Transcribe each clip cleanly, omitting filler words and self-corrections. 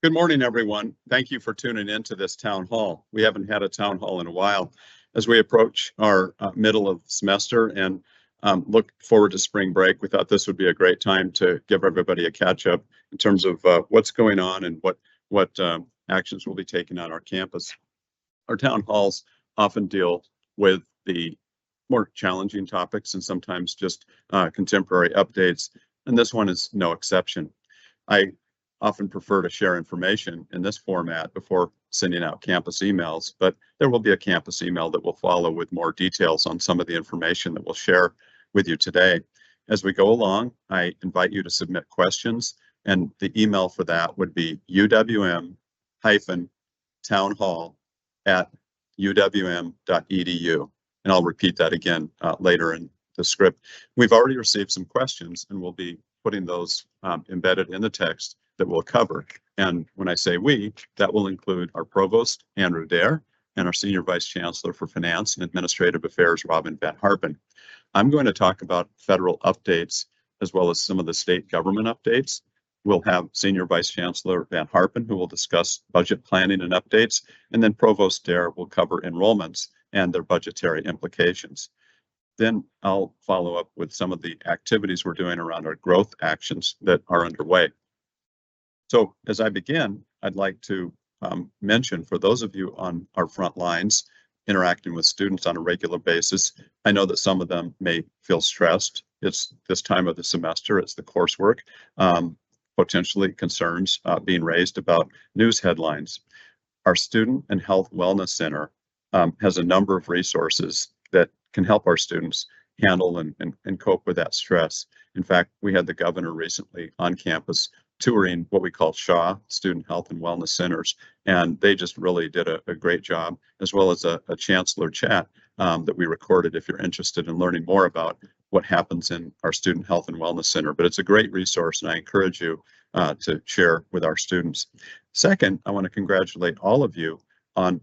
Good morning, everyone. Thank you for tuning in to this town hall. We haven't had a town hall in a while as we approach our middle of semester and look forward to spring break. We thought this would be a great time to give everybody a catch up in terms of what's going on and what actions will be taken on our campus. Our town halls often deal with the more challenging topics and sometimes just contemporary updates, and this one is no exception. I often prefer to share information in this format before sending out campus emails, but there will be a campus email that will follow with more details on some of the information that we'll share with you today. As we go along, I invite you to submit questions, and the email for that would be uwm-townhall@uwm.edu. And I'll repeat that again later in the script. We've already received some questions, and we'll be putting those embedded in the text that we'll cover. And when I say we, that will include our Provost Andrew Daire and our Senior Vice Chancellor for Finance and Administrative Affairs, Robin Van Harpen. I'm going to talk about federal updates as well as some of the state government updates. We'll have Senior Vice Chancellor Van Harpen, who will discuss budget planning and updates, and then Provost Daire will cover enrollments and their budgetary implications. Then I'll follow up with some of the activities we're doing around our growth actions that are underway. So as I begin, I'd like to mention for those of you on our front lines interacting with students on a regular basis, I know that some of them may feel stressed. It's this time of the semester, it's the coursework, potentially concerns being raised about news headlines. Our Student and Health Wellness Center has a number of resources that can help our students handle and cope with that stress. In fact, we had the governor recently on campus touring what we call SHA, Student Health and Wellness Centers, and they just really did a great job, as well as a Chancellor chat that we recorded if you're interested in learning more about what happens in our Student Health and Wellness Center. But it's a great resource, and I encourage you to share with our students. Second, I want to congratulate all of you on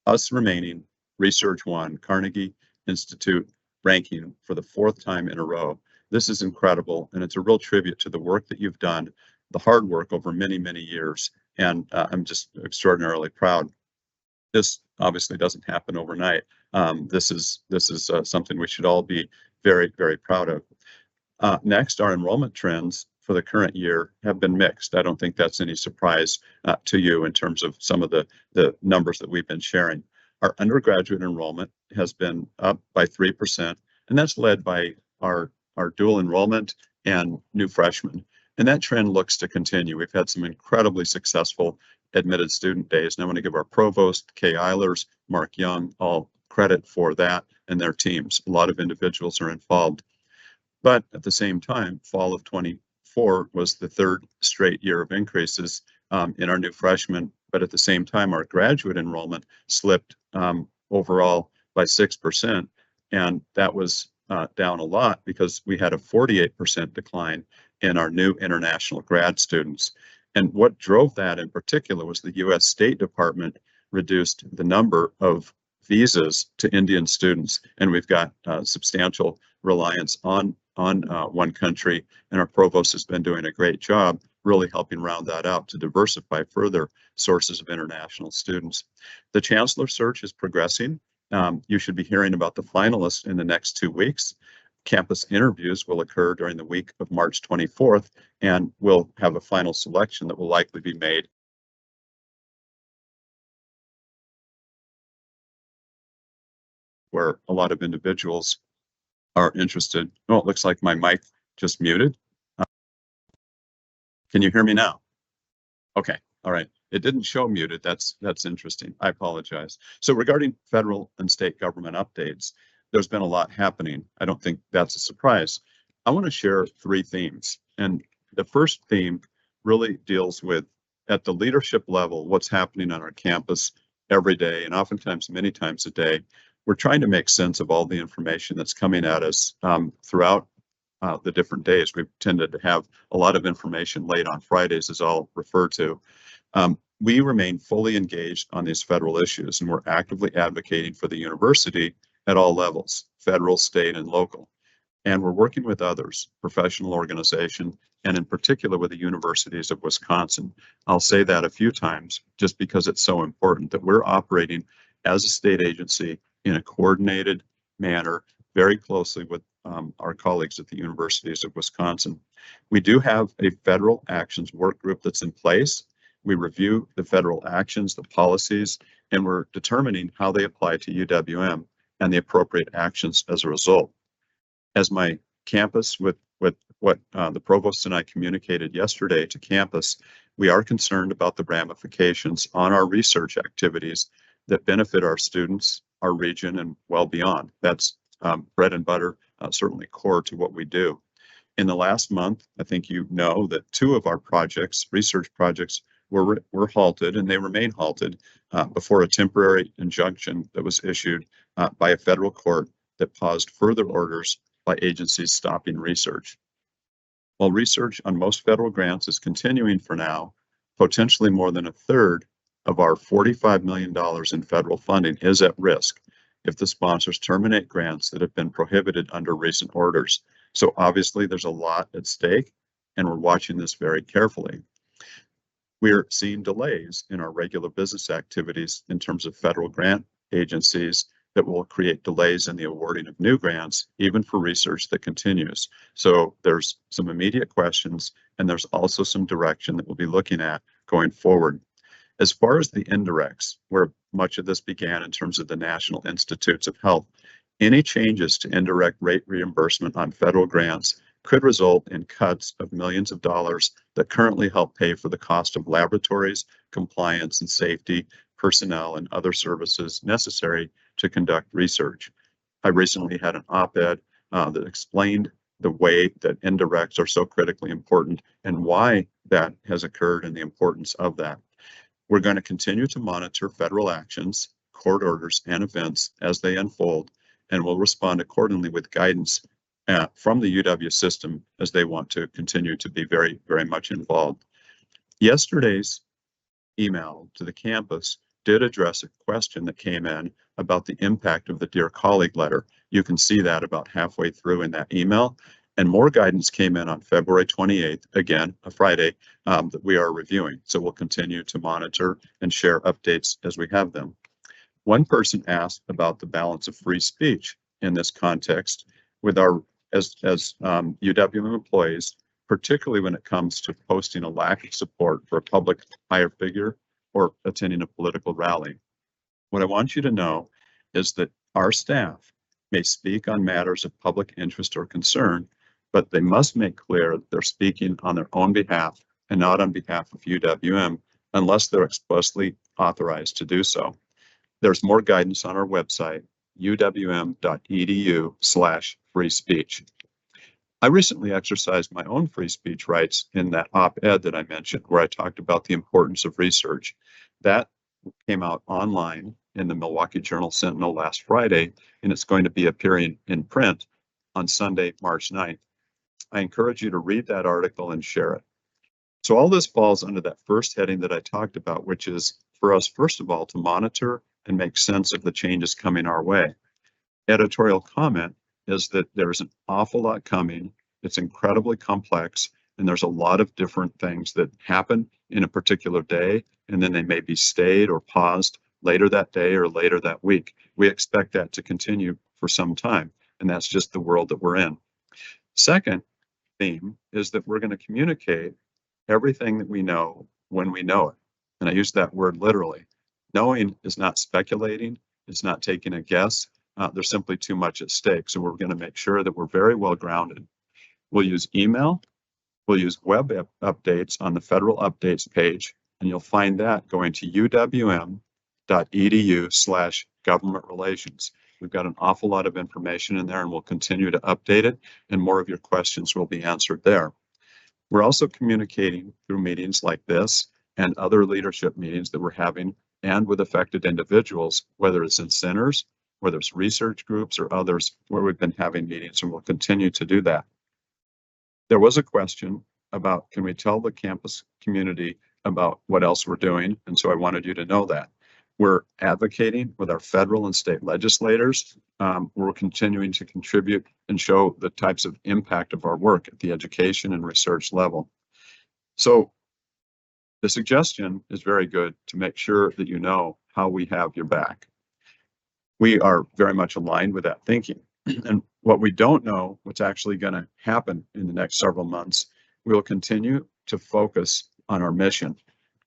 us remaining Research One Carnegie Institute ranking for the 4th time in a row. This is incredible, and it's a real tribute to the work that you've done, the hard work over many, many years, and I'm just extraordinarily proud. This obviously doesn't happen overnight. This is something we should all be very, very proud of. Next, our enrollment trends for the current year have been mixed. I don't think that's any surprise to you in terms of some of the numbers that we've been sharing. Our undergraduate enrollment has been up by 3%, and that's led by our dual enrollment and new freshmen. And that trend looks to continue. We've had some incredibly successful admitted student days, and I want to give our provost, Kay Eilers, Mark Young, all credit for that and their teams. A lot of individuals are involved. But at the same time, fall of 24 was the 3rd straight year of increases in our new freshmen. But at the same time, our graduate enrollment slipped overall by 6. And that was down a lot because we had a 48% decline in our new international grad students. And what drove that in particular was the U.S. State Department reduced the number of visas to Indian students, and we've got substantial reliance on one country, and our provost has been doing a great job really helping round that out to diversify further sources of international students. The Chancellor search is progressing. You should be hearing about the finalists in the next 2 weeks. Campus interviews will occur during the week of March 24th, and we'll have a final selection that will likely be made where a lot of individuals are interested. Oh, it looks like my mic just muted. Can you hear me now? Okay, all right. It didn't show muted. That's interesting. I apologize. So regarding federal and state government updates, there's been a lot happening. I don't think that's a surprise. I want to share 3 themes. And the first theme really deals with, at the leadership level, what's happening on our campus every day, and oftentimes many times a day. We're trying to make sense of all the information that's coming at us throughout the different days. We've tended to have a lot of information late on Fridays, as I'll refer to. We remain fully engaged on these federal issues, and we're actively advocating for the university at all levels, federal, state, and local. And we're working with others, professional organizations, and in particular with the universities of Wisconsin. I'll say that a few times just because it's so important that we're operating as a state agency in a coordinated manner, very closely with our colleagues at the universities of Wisconsin. We do have a federal actions work group that's in place. We review the federal actions, the policies, and we're determining how they apply to UWM and the appropriate actions as a result. As my campus with what the provost and I communicated yesterday to campus, we are concerned about the ramifications on our research activities that benefit our students, our region, and well beyond. That's bread and butter, certainly core to what we do. In the last month, I think you know that 2 of our projects, research projects, were halted, and they remain halted before a temporary injunction that was issued by a federal court that paused further orders by agencies stopping research. While research on most federal grants is continuing for now, potentially more than a third of our $45 million in federal funding is at risk if the sponsors terminate grants that have been prohibited under recent orders. So obviously there's a lot at stake, and we're watching this very carefully. We're seeing delays in our regular business activities in terms of federal grant agencies that will create delays in the awarding of new grants, even for research that continues. So there's some immediate questions, and there's also some direction that we'll be looking at going forward. As far as the indirects, where much of this began in terms of the National Institutes of Health, any changes to indirect rate reimbursement on federal grants could result in cuts of millions of dollars that currently help pay for the cost of laboratories, compliance and safety, personnel, and other services necessary to conduct research. I recently had an op-ed that explained the way that indirects are so critically important and why that has occurred and the importance of that. We're going to continue to monitor federal actions, court orders, and events as they unfold, and we'll respond accordingly with guidance from the UW system as they want to continue to be very, very much involved. Yesterday's email to the campus did address a question that came in about the impact of the Dear Colleague letter. You can see that about halfway through in that email. And more guidance came in on February 28th, again, a Friday, that we are reviewing. So we'll continue to monitor and share updates as we have them. One person asked about the balance of free speech in this context with our as UWM employees, particularly when it comes to posting a lack of support for a public higher figure or attending a political rally. What I want you to know is that our staff may speak on matters of public interest or concern, but they must make clear that they're speaking on their own behalf and not on behalf of UWM unless they're explicitly authorized to do so. There's more guidance on our website, uwm.edu/free speech. I recently exercised my own free speech rights in that op-ed that I mentioned, where I talked about the importance of research. That came out online in the Milwaukee Journal Sentinel last Friday, and it's going to be appearing in print on Sunday, March 9th. I encourage you to read that article and share it. So all this falls under that first heading that I talked about, which is for us, first of all, to monitor and make sense of the changes coming our way. Editorial comment is that there's an awful lot coming. It's incredibly complex, and there's a lot of different things that happen in a particular day, and then they may be stayed or paused later that day or later that week. We expect that to continue for some time, and that's just the world that we're in. Second theme is that we're going to communicate everything that we know when we know it. And I use that word literally. Knowing is not speculating, it's not taking a guess. There's simply too much at stake. So we're going to make sure that we're very well grounded. We'll use email, we'll use web updates on the federal updates page, and you'll find that going to uwm.edu/government relations. We've got an awful lot of information in there, and we'll continue to update it, and more of your questions will be answered there. We're also communicating through meetings like this and other leadership meetings that we're having and with affected individuals, whether it's in centers, whether it's research groups or others, where we've been having meetings, and we'll continue to do that. There was a question about, can we tell the campus community about what else we're doing? And so I wanted you to know that. We're advocating with our federal and state legislators. We're continuing to contribute and show the types of impact of our work at the education and research level. So the suggestion is very good to make sure that you know how we have your back. We are very much aligned with that thinking. And what we don't know, what's actually going to happen in the next several months, we will continue to focus on our mission.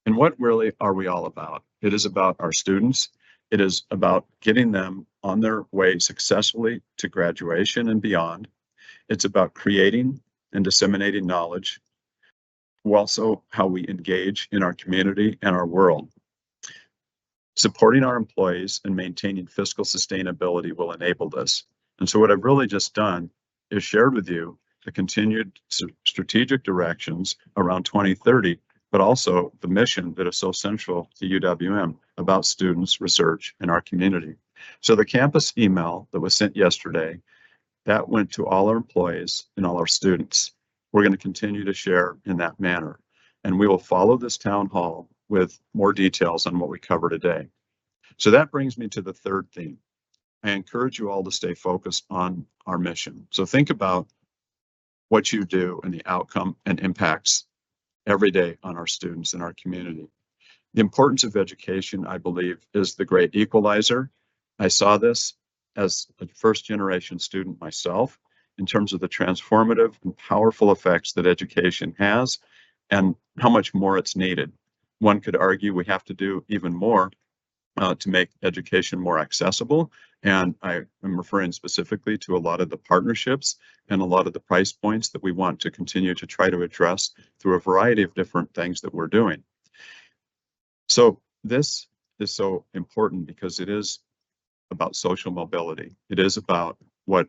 And what really are we all about? It is about our students. It is about getting them on their way successfully to graduation and beyond. It's about creating and disseminating knowledge, also how we engage in our community and our world. Supporting our employees and maintaining fiscal sustainability will enable this. And so what I've really just done is shared with you the continued strategic directions around 2030, but also the mission that is so central to UWM about students, research, and our community. So the campus email that was sent yesterday, that went to all our employees and all our students. We're going to continue to share in that manner. And we will follow this town hall with more details on what we cover today. So that brings me to the third theme. I encourage you all to stay focused on our mission. So think about what you do and the outcome and impacts every day on our students and our community. The importance of education, I believe, is the great equalizer. I saw this as a first-generation student myself in terms of the transformative and powerful effects that education has and how much more it's needed. One could argue we have to do even more to make education more accessible. And I am referring specifically to a lot of the partnerships and a lot of the price points that we want to continue to try to address through a variety of different things that we're doing. So this is so important because it is about social mobility. It is about what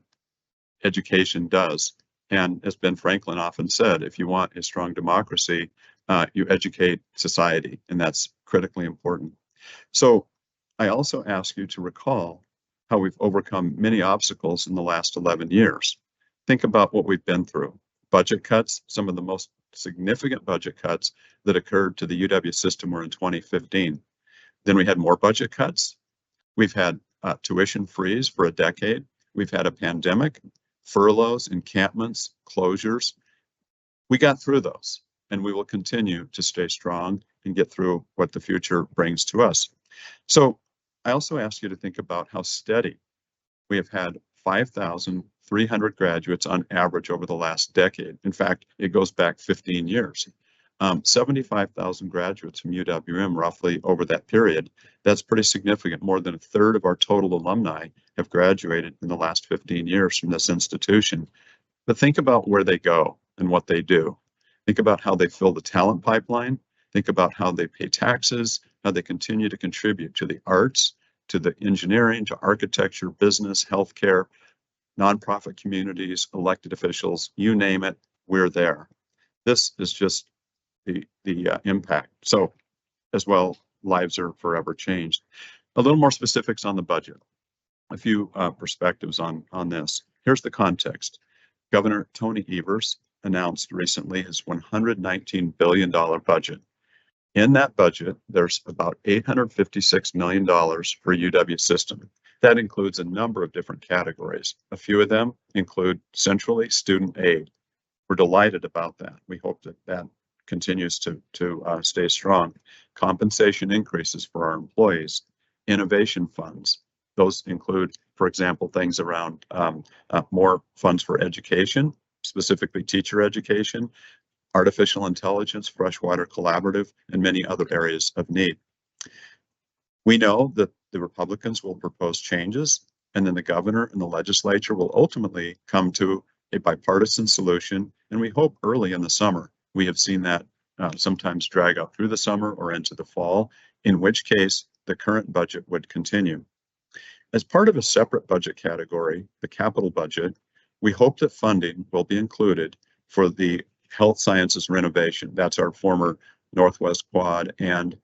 education does. And as Ben Franklin often said, if you want a strong democracy, you educate society, and that's critically important. So I also ask you to recall how we've overcome many obstacles in the last 11 years. Think about what we've been through. Budget cuts, some of the most significant budget cuts that occurred to the UW system were in 2015. Then we had more budget cuts. We've had tuition freeze for a decade. We've had a pandemic, furloughs, encampments, closures. We got through those, and we will continue to stay strong and get through what the future brings to us. So I also ask you to think about how steady we have had 5,300 graduates on average over the last decade. In fact, it goes back 15 years. 75,000 graduates from UWM roughly over that period. That's pretty significant. More than a third of our total alumni have graduated in the last 15 years from this institution. But think about where they go and what they do. Think about how they fill the talent pipeline. Think about how they pay taxes, how they continue to contribute to the arts, to the engineering, to architecture, business, healthcare, nonprofit communities, elected officials, you name it, we're there. This is just the impact. So as well, lives are forever changed. A little more specifics on the budget. A few perspectives on this. Here's the context. Governor Tony Evers announced recently his $119 billion budget. In that budget, there's about $856 million for UW system. That includes a number of different categories. A few of them include centrally student aid. We're delighted about that. We hope that that continues to stay strong. Compensation increases for our employees. Innovation funds. Those include, for example, things around more funds for education, specifically teacher education, artificial intelligence, freshwater collaborative, and many other areas of need. We know that the Republicans will propose changes, and then the governor and the legislature will ultimately come to a bipartisan solution, and we hope early in the summer. We have seen that sometimes drag out through the summer or into the fall, in which case the current budget would continue. As part of a separate budget category, the capital budget, we hope that funding will be included for the health sciences renovation. That's our former Northwest Quad and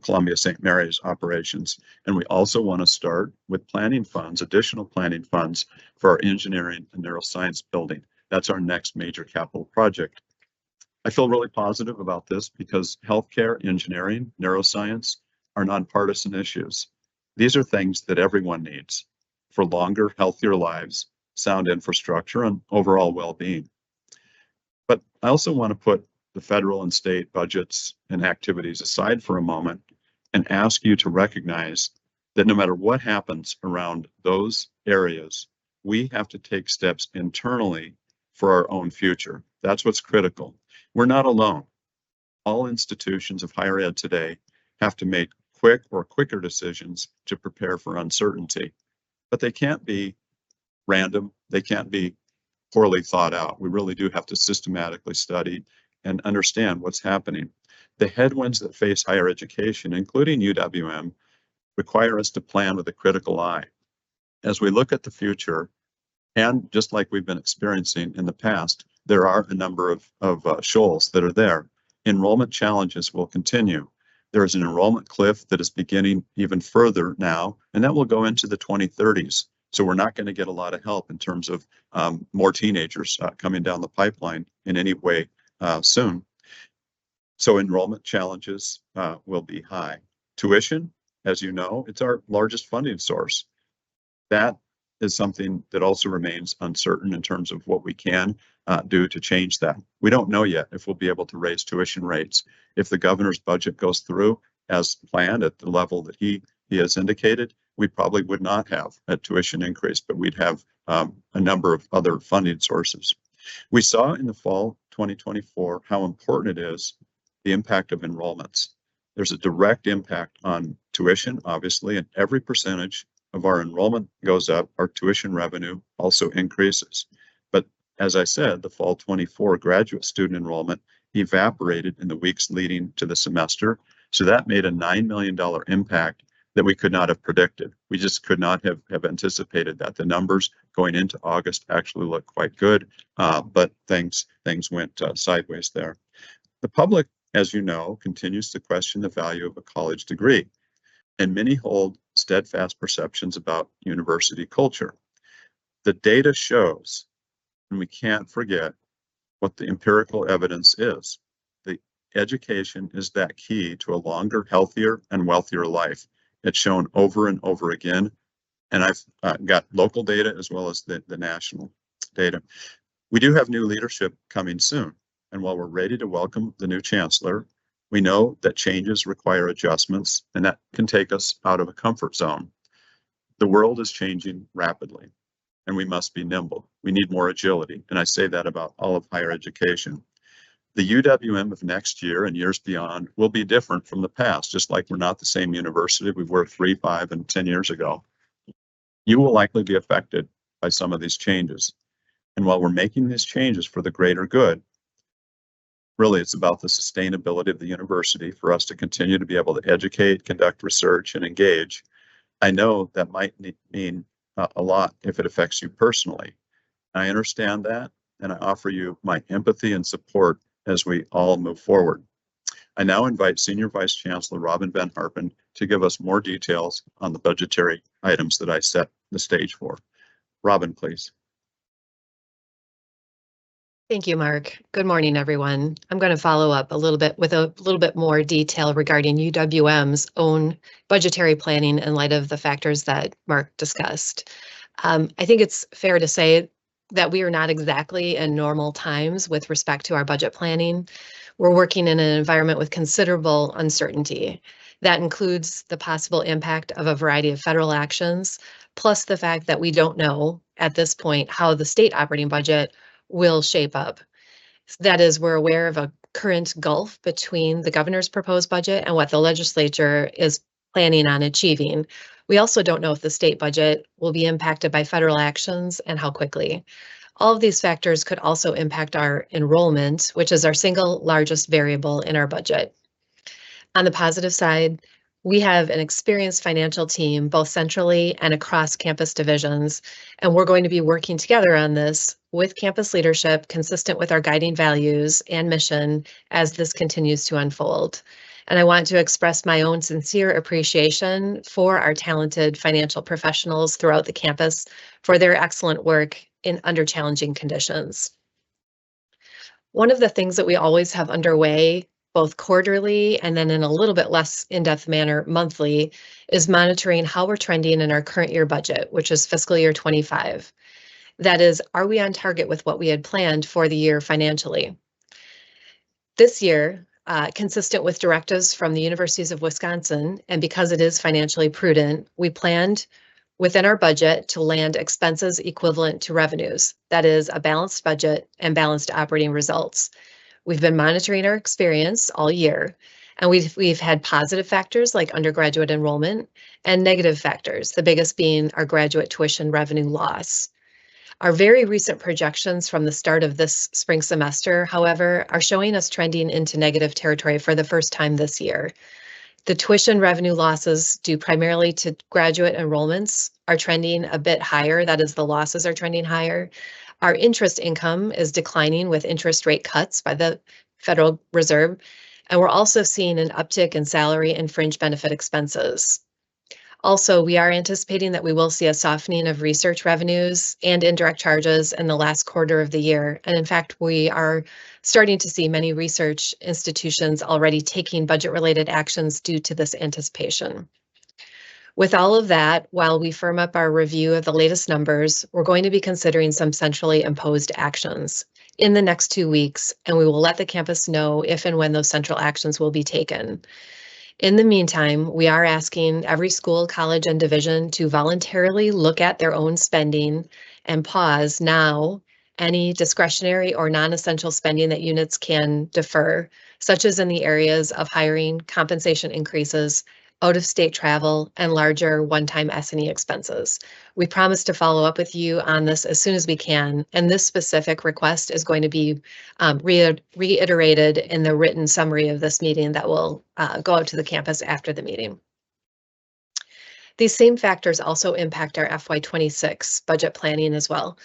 Columbia St. Mary's operations. And we also want to start with planning funds, additional planning funds for our engineering and neuroscience building. That's our next major capital project. I feel really positive about this because healthcare, engineering, neuroscience are nonpartisan issues. These are things that everyone needs for longer, healthier lives, sound infrastructure, and overall well-being. But I also want to put the federal and state budgets and activities aside for a moment and ask you to recognize that no matter what happens around those areas, we have to take steps internally for our own future. That's what's critical. We're not alone. All institutions of higher ed today have to make quick or quicker decisions to prepare for uncertainty, but they can't be random. They can't be poorly thought out. We really do have to systematically study and understand what's happening. The headwinds that face higher education, including UWM, require us to plan with a critical eye. As we look at the future, and just like we've been experiencing in the past, there are a number of shoals that are there. Enrollment challenges will continue. There is an enrollment cliff that is beginning even further now, and that will go into the 2030s. So we're not going to get a lot of help in terms of more teenagers coming down the pipeline in any way soon. So enrollment challenges will be high. Tuition, as you know, it's our largest funding source. That is something that also remains uncertain in terms of what we can do to change that. We don't know yet if we'll be able to raise tuition rates. If the governor's budget goes through as planned at the level that he has indicated, we probably would not have a tuition increase, but we'd have a number of other funding sources. We saw in the fall 2024 how important it is, the impact of enrollments. There's a direct impact on tuition, obviously, and every percentage of our enrollment goes up, our tuition revenue also increases. But as I said, the fall 24 graduate student enrollment evaporated in the weeks leading to the semester. So that made a $9 million impact that we could not have predicted. We just could not have anticipated that. The numbers going into August actually look quite good, but things went sideways there. The public, as you know, continues to question the value of a college degree, and many hold steadfast perceptions about university culture. The data shows, and we can't forget what the empirical evidence is. The education is that key to a longer, healthier, and wealthier life. It's shown over and over again, and I've got local data as well as the national data. We do have new leadership coming soon, and while we're ready to welcome the new chancellor, we know that changes require adjustments, and that can take us out of a comfort zone. The world is changing rapidly, and we must be nimble. We need more agility, and I say that about all of higher education. The UWM of next year and years beyond will be different from the past, just like we're not the same university we were 3, 5, and 10 years ago. You will likely be affected by some of these changes. And while we're making these changes for the greater good, really it's about the sustainability of the university for us to continue to be able to educate, conduct research, and engage. I know that might mean a lot if it affects you personally. I understand that, and I offer you my empathy and support as we all move forward. I now invite Senior Vice Chancellor Robin Van Harpen to give us more details on the budgetary items that I set the stage for. Robin, please. Thank you, Mark. Good morning, everyone. I'm going to follow up a little bit more detail regarding UWM's own budgetary planning in light of the factors that Mark discussed. I think it's fair to say that we are not exactly in normal times with respect to our budget planning. We're working in an environment with considerable uncertainty. That includes the possible impact of a variety of federal actions, plus the fact that we don't know at this point how the state operating budget will shape up. That is, we're aware of a current gulf between the governor's proposed budget and what the legislature is planning on achieving. We also don't know if the state budget will be impacted by federal actions and how quickly. All of these factors could also impact our enrollment, which is our single largest variable in our budget. On the positive side, we have an experienced financial team, both centrally and across campus divisions, and we're going to be working together on this with campus leadership consistent with our guiding values and mission as this continues to unfold. And I want to express my own sincere appreciation for our talented financial professionals throughout the campus for their excellent work under challenging conditions. One of the things that we always have underway both quarterly and then in a little bit less in-depth manner monthly, is monitoring how we're trending in our current year budget, which is fiscal year 25. That is, are we on target with what we had planned for the year financially? This year, consistent with directives from the universities of Wisconsin, and because it is financially prudent, we planned within our budget to land expenses equivalent to revenues. That is a balanced budget and balanced operating results. We've been monitoring our experience all year, and we've had positive factors like undergraduate enrollment and negative factors, the biggest being our graduate tuition revenue loss. Our very recent projections from the start of this spring semester, however, are showing us trending into negative territory for the first time this year. The tuition revenue losses due primarily to graduate enrollments are trending a bit higher. That is, the losses are trending higher. Our interest income is declining with interest rate cuts by the Federal Reserve. And we're also seeing an uptick in salary and fringe benefit expenses. Also, we are anticipating that we will see a softening of research revenues and indirect charges in the last quarter of the year. And in fact, we are starting to see many research institutions already taking budget-related actions due to this anticipation. With all of that, while we firm up our review of the latest numbers, we're going to be considering some centrally imposed actions in the next 2 weeks, and we will let the campus know if and when those central actions will be taken. In the meantime, we are asking every school, college, and division to voluntarily look at their own spending and pause now any discretionary or non-essential spending that units can defer, such as in the areas of hiring, compensation increases, out-of-state travel, and larger one-time S&E expenses. We promise to follow up with you on this as soon as we can, and this specific request is going to be reiterated in the written summary of this meeting that will go out to the campus after the meeting. These same factors also impact our FY26 budget planning as well.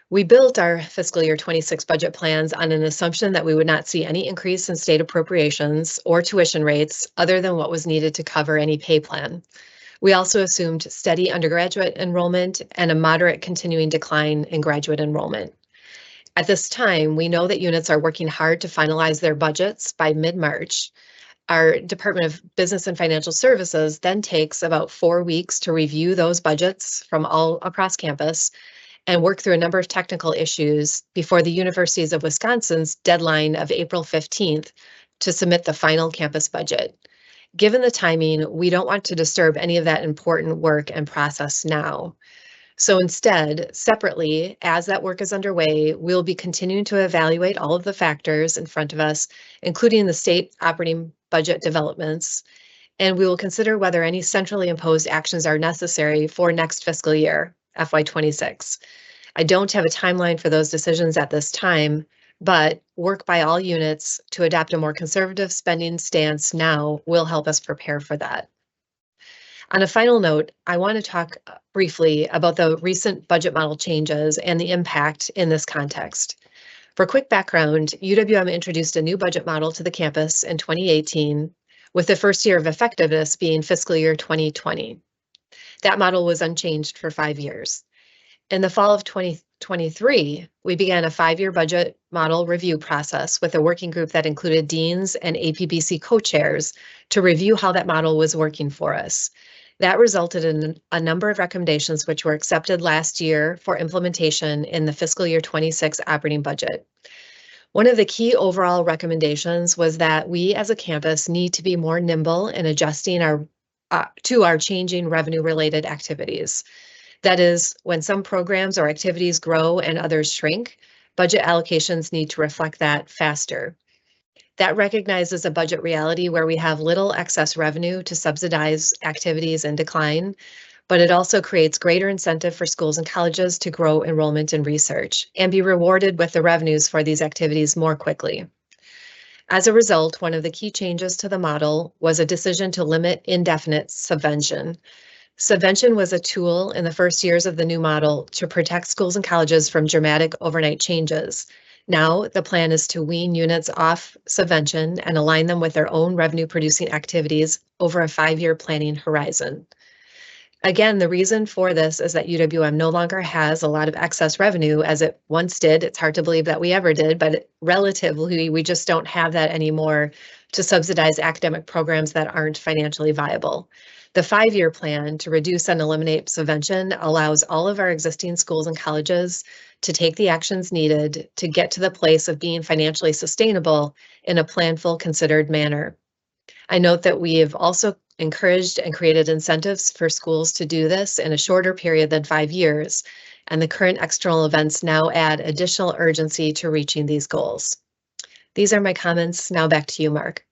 We built our fiscal year 26 budget plans on an assumption that we would not see any increase in state appropriations or tuition rates other than what was needed to cover any pay plan. We also assumed steady undergraduate enrollment and a moderate continuing decline in graduate enrollment. At this time, we know that units are working hard to finalize their budgets by mid-March. Our Department of Business and Financial Services then takes about 4 weeks to review those budgets from all across campus and work through a number of technical issues before the Universities of Wisconsin's deadline of April 15th to submit the final campus budget. Given the timing, we don't want to disturb any of that important work and process now. So instead, separately, as that work is underway, we'll be continuing to evaluate all of the factors in front of us, including the state operating budget developments, and we will consider whether any centrally imposed actions are necessary for next fiscal year, FY26. I don't have a timeline for those decisions at this time, but work by all units to adopt a more conservative spending stance now will help us prepare for that. On a final note, I want to talk briefly about the recent budget model changes and the impact in this context. For quick background, UWM introduced a new budget model to the campus in 2018, with the first year of effectiveness being fiscal year 2020. That model was unchanged for 5 years. In the fall of 2023, we began a 5-year budget model review process with a working group that included deans and APBC co-chairs to review how that model was working for us. That resulted in a number of recommendations which were accepted last year for implementation in the fiscal year 26 operating budget. One of the key overall recommendations was that we as a campus need to be more nimble in adjusting to our changing revenue-related activities. That is, when some programs or activities grow and others shrink, budget allocations need to reflect that faster. That recognizes a budget reality where we have little excess revenue to subsidize activities in decline, but it also creates greater incentive for schools and colleges to grow enrollment in research and be rewarded with the revenues for these activities more quickly. As a result, one of the key changes to the model was a decision to limit indefinite subvention. Subvention was a tool in the first years of the new model to protect schools and colleges from dramatic overnight changes. Now, the plan is to wean units off subvention and align them with their own revenue-producing activities over a 5-year planning horizon. Again, the reason for this is that UWM no longer has a lot of excess revenue as it once did. It's hard to believe that we ever did, but relatively, we just don't have that anymore to subsidize academic programs that aren't financially viable. The 5-year plan to reduce and eliminate subvention allows all of our existing schools and colleges to take the actions needed to get to the place of being financially sustainable in a planful, considered manner. I note that we have also encouraged and created incentives for schools to do this in a shorter period than 5 years, and the current external events now add additional urgency to reaching these goals. These are my comments. Now back to you, Mark.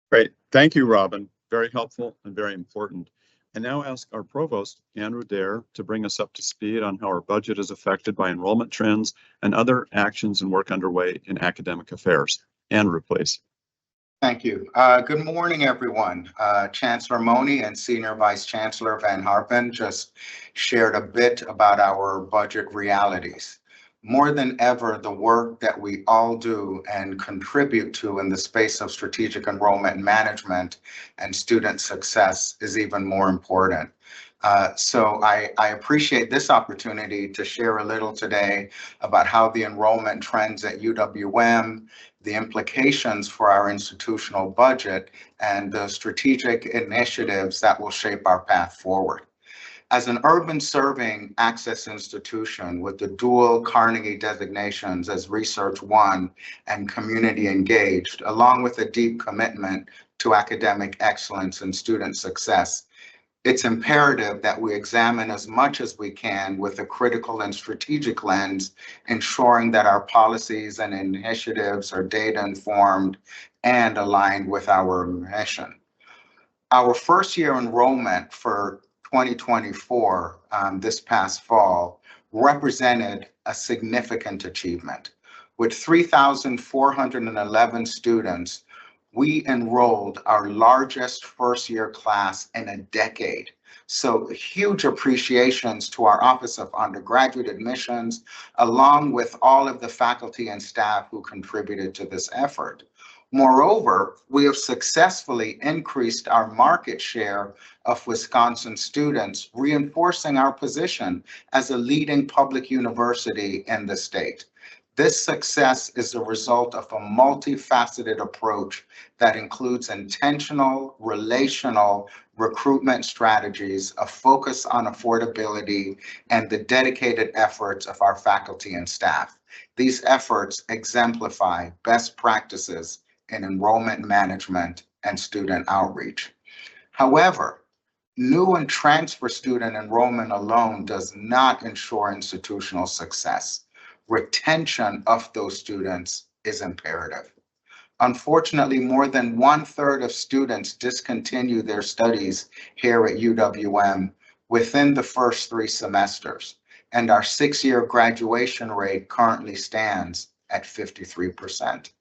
Great. Thank you, Robin. Very helpful and very important. I now ask our Provost, Andrew Daire, to bring us up to speed on how our budget is affected by enrollment trends and other actions and work underway in academic affairs. Andrew, please. Thank you. Good morning, everyone. Chancellor Mone and Senior Vice Chancellor Van Harpen just shared a bit about our budget realities. More than ever, the work that we all do and contribute to in the space of strategic enrollment management and student success is even more important. So I appreciate this opportunity to share a little today about how the enrollment trends at UWM, the implications for our institutional budget, and the strategic initiatives that will shape our path forward. As an urban serving access institution with the dual Carnegie designations as Research 1 and Community Engaged, along with a deep commitment to academic excellence and student success, it's imperative that we examine as much as we can with a critical and strategic lens, ensuring that our policies and initiatives are data informed and aligned with our mission. Our first year enrollment for 2024 this past fall represented a significant achievement. With 3,411 students, we enrolled our largest first year class in a decade. So huge appreciations to our Office of Undergraduate Admissions, along with all of the faculty and staff who contributed to this effort. Moreover, we have successfully increased our market share of Wisconsin students, reinforcing our position as a leading public university in the state. This success is a result of a multifaceted approach that includes intentional, relational recruitment strategies, a focus on affordability, and the dedicated efforts of our faculty and staff. These efforts exemplify best practices in enrollment management and student outreach. However, new and transfer student enrollment alone does not ensure institutional success. Retention of those students is imperative. Unfortunately, more than 1/3 of students discontinue their studies here at UWM within the first 3 semesters, and our 6-year graduation rate currently stands at 53%.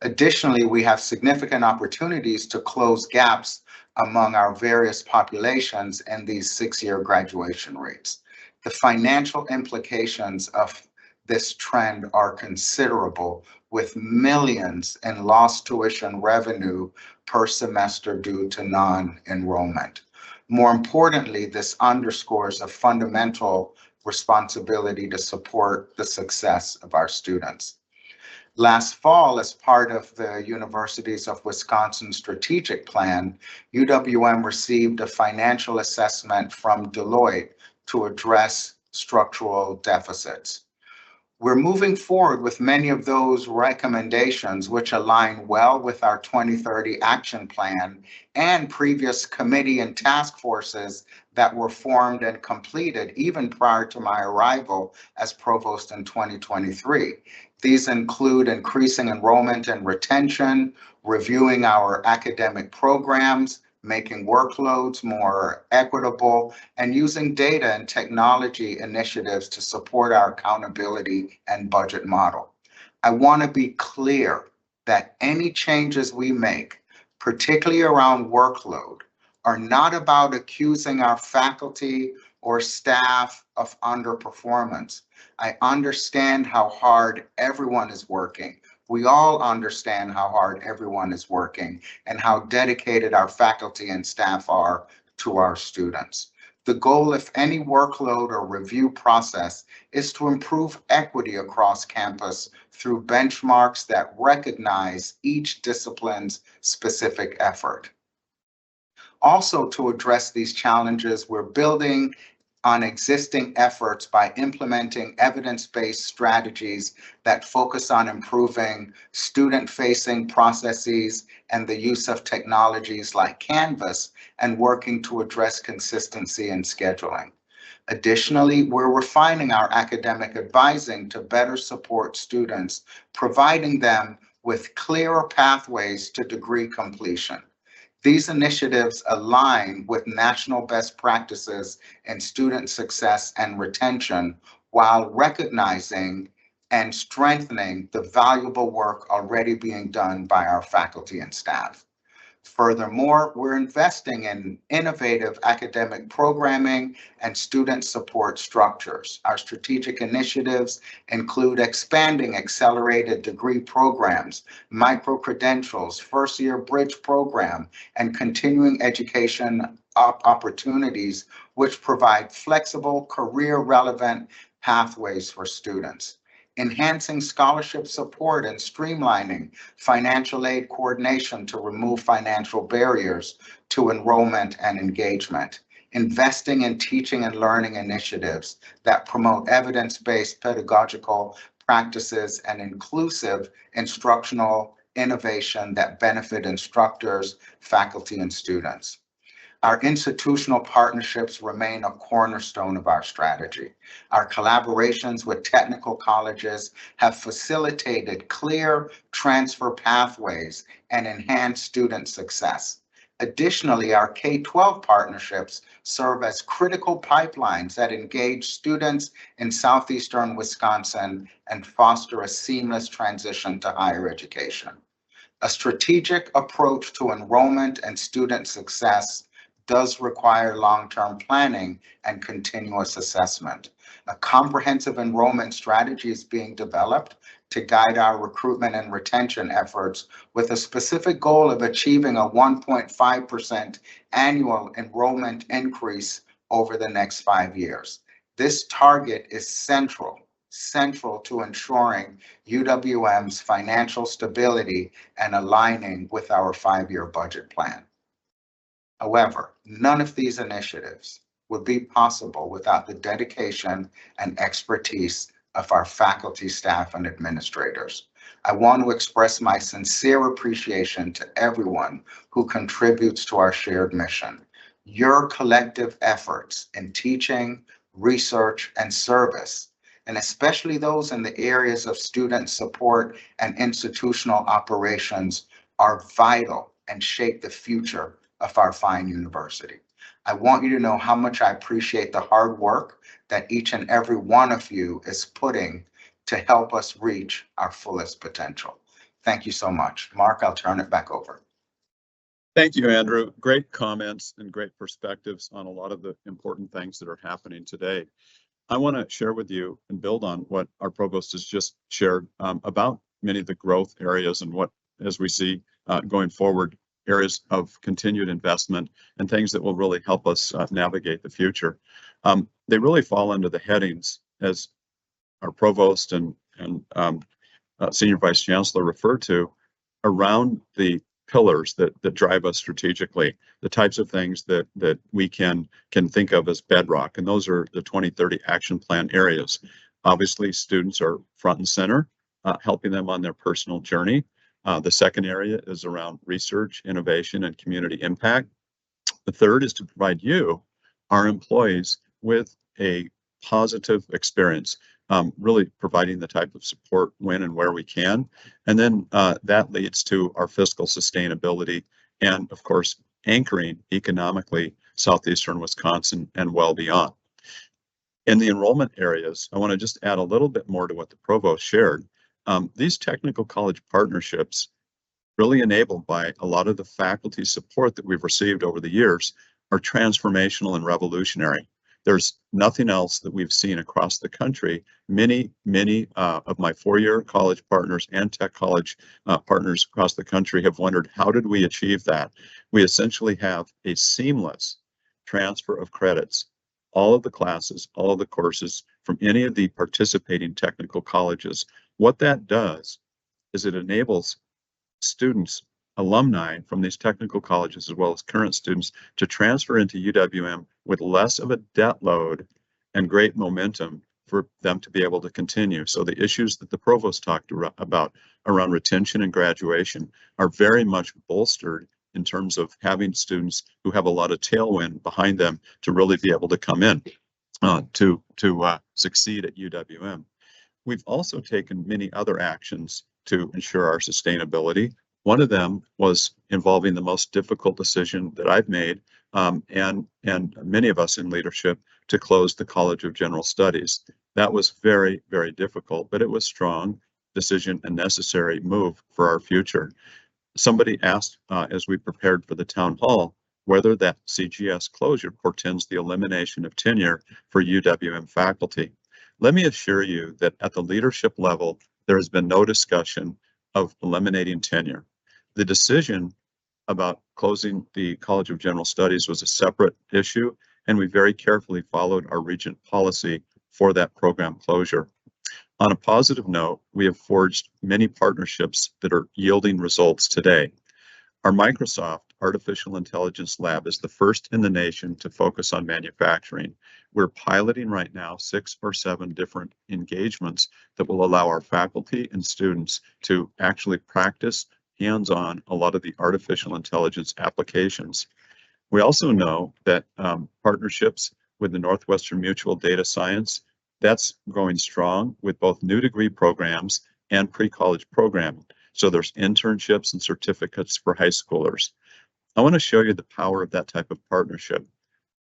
Additionally, we have significant opportunities to close gaps among our various populations in these 6-year graduation rates. The financial implications of this trend are considerable, with millions in lost tuition revenue per semester due to non-enrollment. More importantly, this underscores a fundamental responsibility to support the success of our students. Last fall, as part of the Universities of Wisconsin strategic plan, UWM received a financial assessment from Deloitte to address structural deficits. We're moving forward with many of those recommendations, which align well with our 2030 action plan and previous committee and task forces that were formed and completed even prior to my arrival as provost in 2023. These include increasing enrollment and retention, reviewing our academic programs, making workloads more equitable, and using data and technology initiatives to support our accountability and budget model. I want to be clear that any changes we make, particularly around workload, are not about accusing our faculty or staff of underperformance. I understand how hard everyone is working, We all understand how hard everyone is working and how dedicated our faculty and staff are to our students. The goal of any workload or review process is to improve equity across campus through benchmarks that recognize each discipline's specific effort. Also, to address these challenges, we're building on existing efforts by implementing evidence-based strategies that focus on improving student-facing processes and the use of technologies like Canvas, and working to address consistency in scheduling. Additionally, we're refining our academic advising to better support students, providing them with clearer pathways to degree completion. These initiatives align with national best practices in student success and retention, while recognizing and strengthening the valuable work already being done by our faculty and staff. Furthermore, we're investing in innovative academic programming and student support structures. Our strategic initiatives include expanding accelerated degree programs, micro-credentials, first-year bridge program, and continuing education opportunities, which provide flexible, career-relevant pathways for students. Enhancing scholarship support and streamlining financial aid coordination to remove financial barriers to enrollment and engagement. Investing in teaching and learning initiatives that promote evidence-based pedagogical practices and inclusive instructional innovation that benefit instructors, faculty, and students. Our institutional partnerships remain a cornerstone of our strategy. Our collaborations with technical colleges have facilitated clear transfer pathways and enhanced student success. Additionally, our K-12 partnerships serve as critical pipelines that engage students in southeastern Wisconsin and foster a seamless transition to higher education. A strategic approach to enrollment and student success does require long-term planning and continuous assessment. A comprehensive enrollment strategy is being developed to guide our recruitment and retention efforts, with a specific goal of achieving a 1.5% annual enrollment increase over the next 5 years. This target is central to ensuring UWM's financial stability and aligning with our 5-year budget plan. However, none of these initiatives would be possible without the dedication and expertise of our faculty, staff, and administrators. I want to express my sincere appreciation to everyone who contributes to our shared mission. Your collective efforts in teaching, research, and service, and especially those in the areas of student support and institutional operations, are vital and shape the future of our fine university. I want you to know how much I appreciate the hard work that each and every one of you is putting to help us reach our fullest potential. Thank you so much. Mark, I'll turn it back over. Thank you, Andrew. Great comments and great perspectives on a lot of the important things that are happening today. I want to share with you and build on what our provost has just shared about many of the growth areas and what, as we see going forward, areas of continued investment and things that will really help us navigate the future. They really fall under the headings, as our provost and senior vice chancellor referred to, around the pillars that drive us strategically, the types of things that we can think of as bedrock. And those are the 2030 action plan areas. Obviously, students are front and center, helping them on their personal journey. The second area is around research, innovation, and community impact. The third is to provide you, our employees, with a positive experience, really providing the type of support when and where we can. And then that leads to our fiscal sustainability and, of course, anchoring economically Southeastern Wisconsin and well beyond. In the enrollment areas, I want to just add a little bit more to what the provost shared. These technical college partnerships, really enabled by a lot of the faculty support that we've received over the years, are transformational and revolutionary. There's nothing else that we've seen across the country. Many of my four-year college partners and tech college partners across the country have wondered, how did we achieve that? We essentially have a seamless transfer of credits, all of the classes, all of the courses from any of the participating technical colleges. What that does is it enables students, alumni from these technical colleges, as well as current students, to transfer into UWM with less of a debt load and great momentum for them to be able to continue. So the issues that the provost talked about around retention and graduation are very much bolstered in terms of having students who have a lot of tailwind behind them to really be able to come in to succeed at UWM. We've also taken many other actions to ensure our sustainability. One of them was involving the most difficult decision that I've made, and many of us in leadership, to close the College of General Studies. That was very, very difficult, but it was strong decision and necessary move for our future. Somebody asked as we prepared for the town hall whether that CGS closure portends the elimination of tenure for UWM faculty. Let me assure you that at the leadership level, there has been no discussion of eliminating tenure. The decision about closing the College of General Studies was a separate issue, and we very carefully followed our regent policy for that program closure. On a positive note, we have forged many partnerships that are yielding results today. Our Microsoft Artificial Intelligence Lab is the first in the nation to focus on manufacturing. We're piloting right now 6 or 7 different engagements that will allow our faculty and students to actually practice hands-on a lot of the artificial intelligence applications. We also know that partnerships with the Northwestern Mutual Data Science, that's going strong with both new degree programs and pre-college programming. So there's internships and certificates for high schoolers. I want to show you the power of that type of partnership.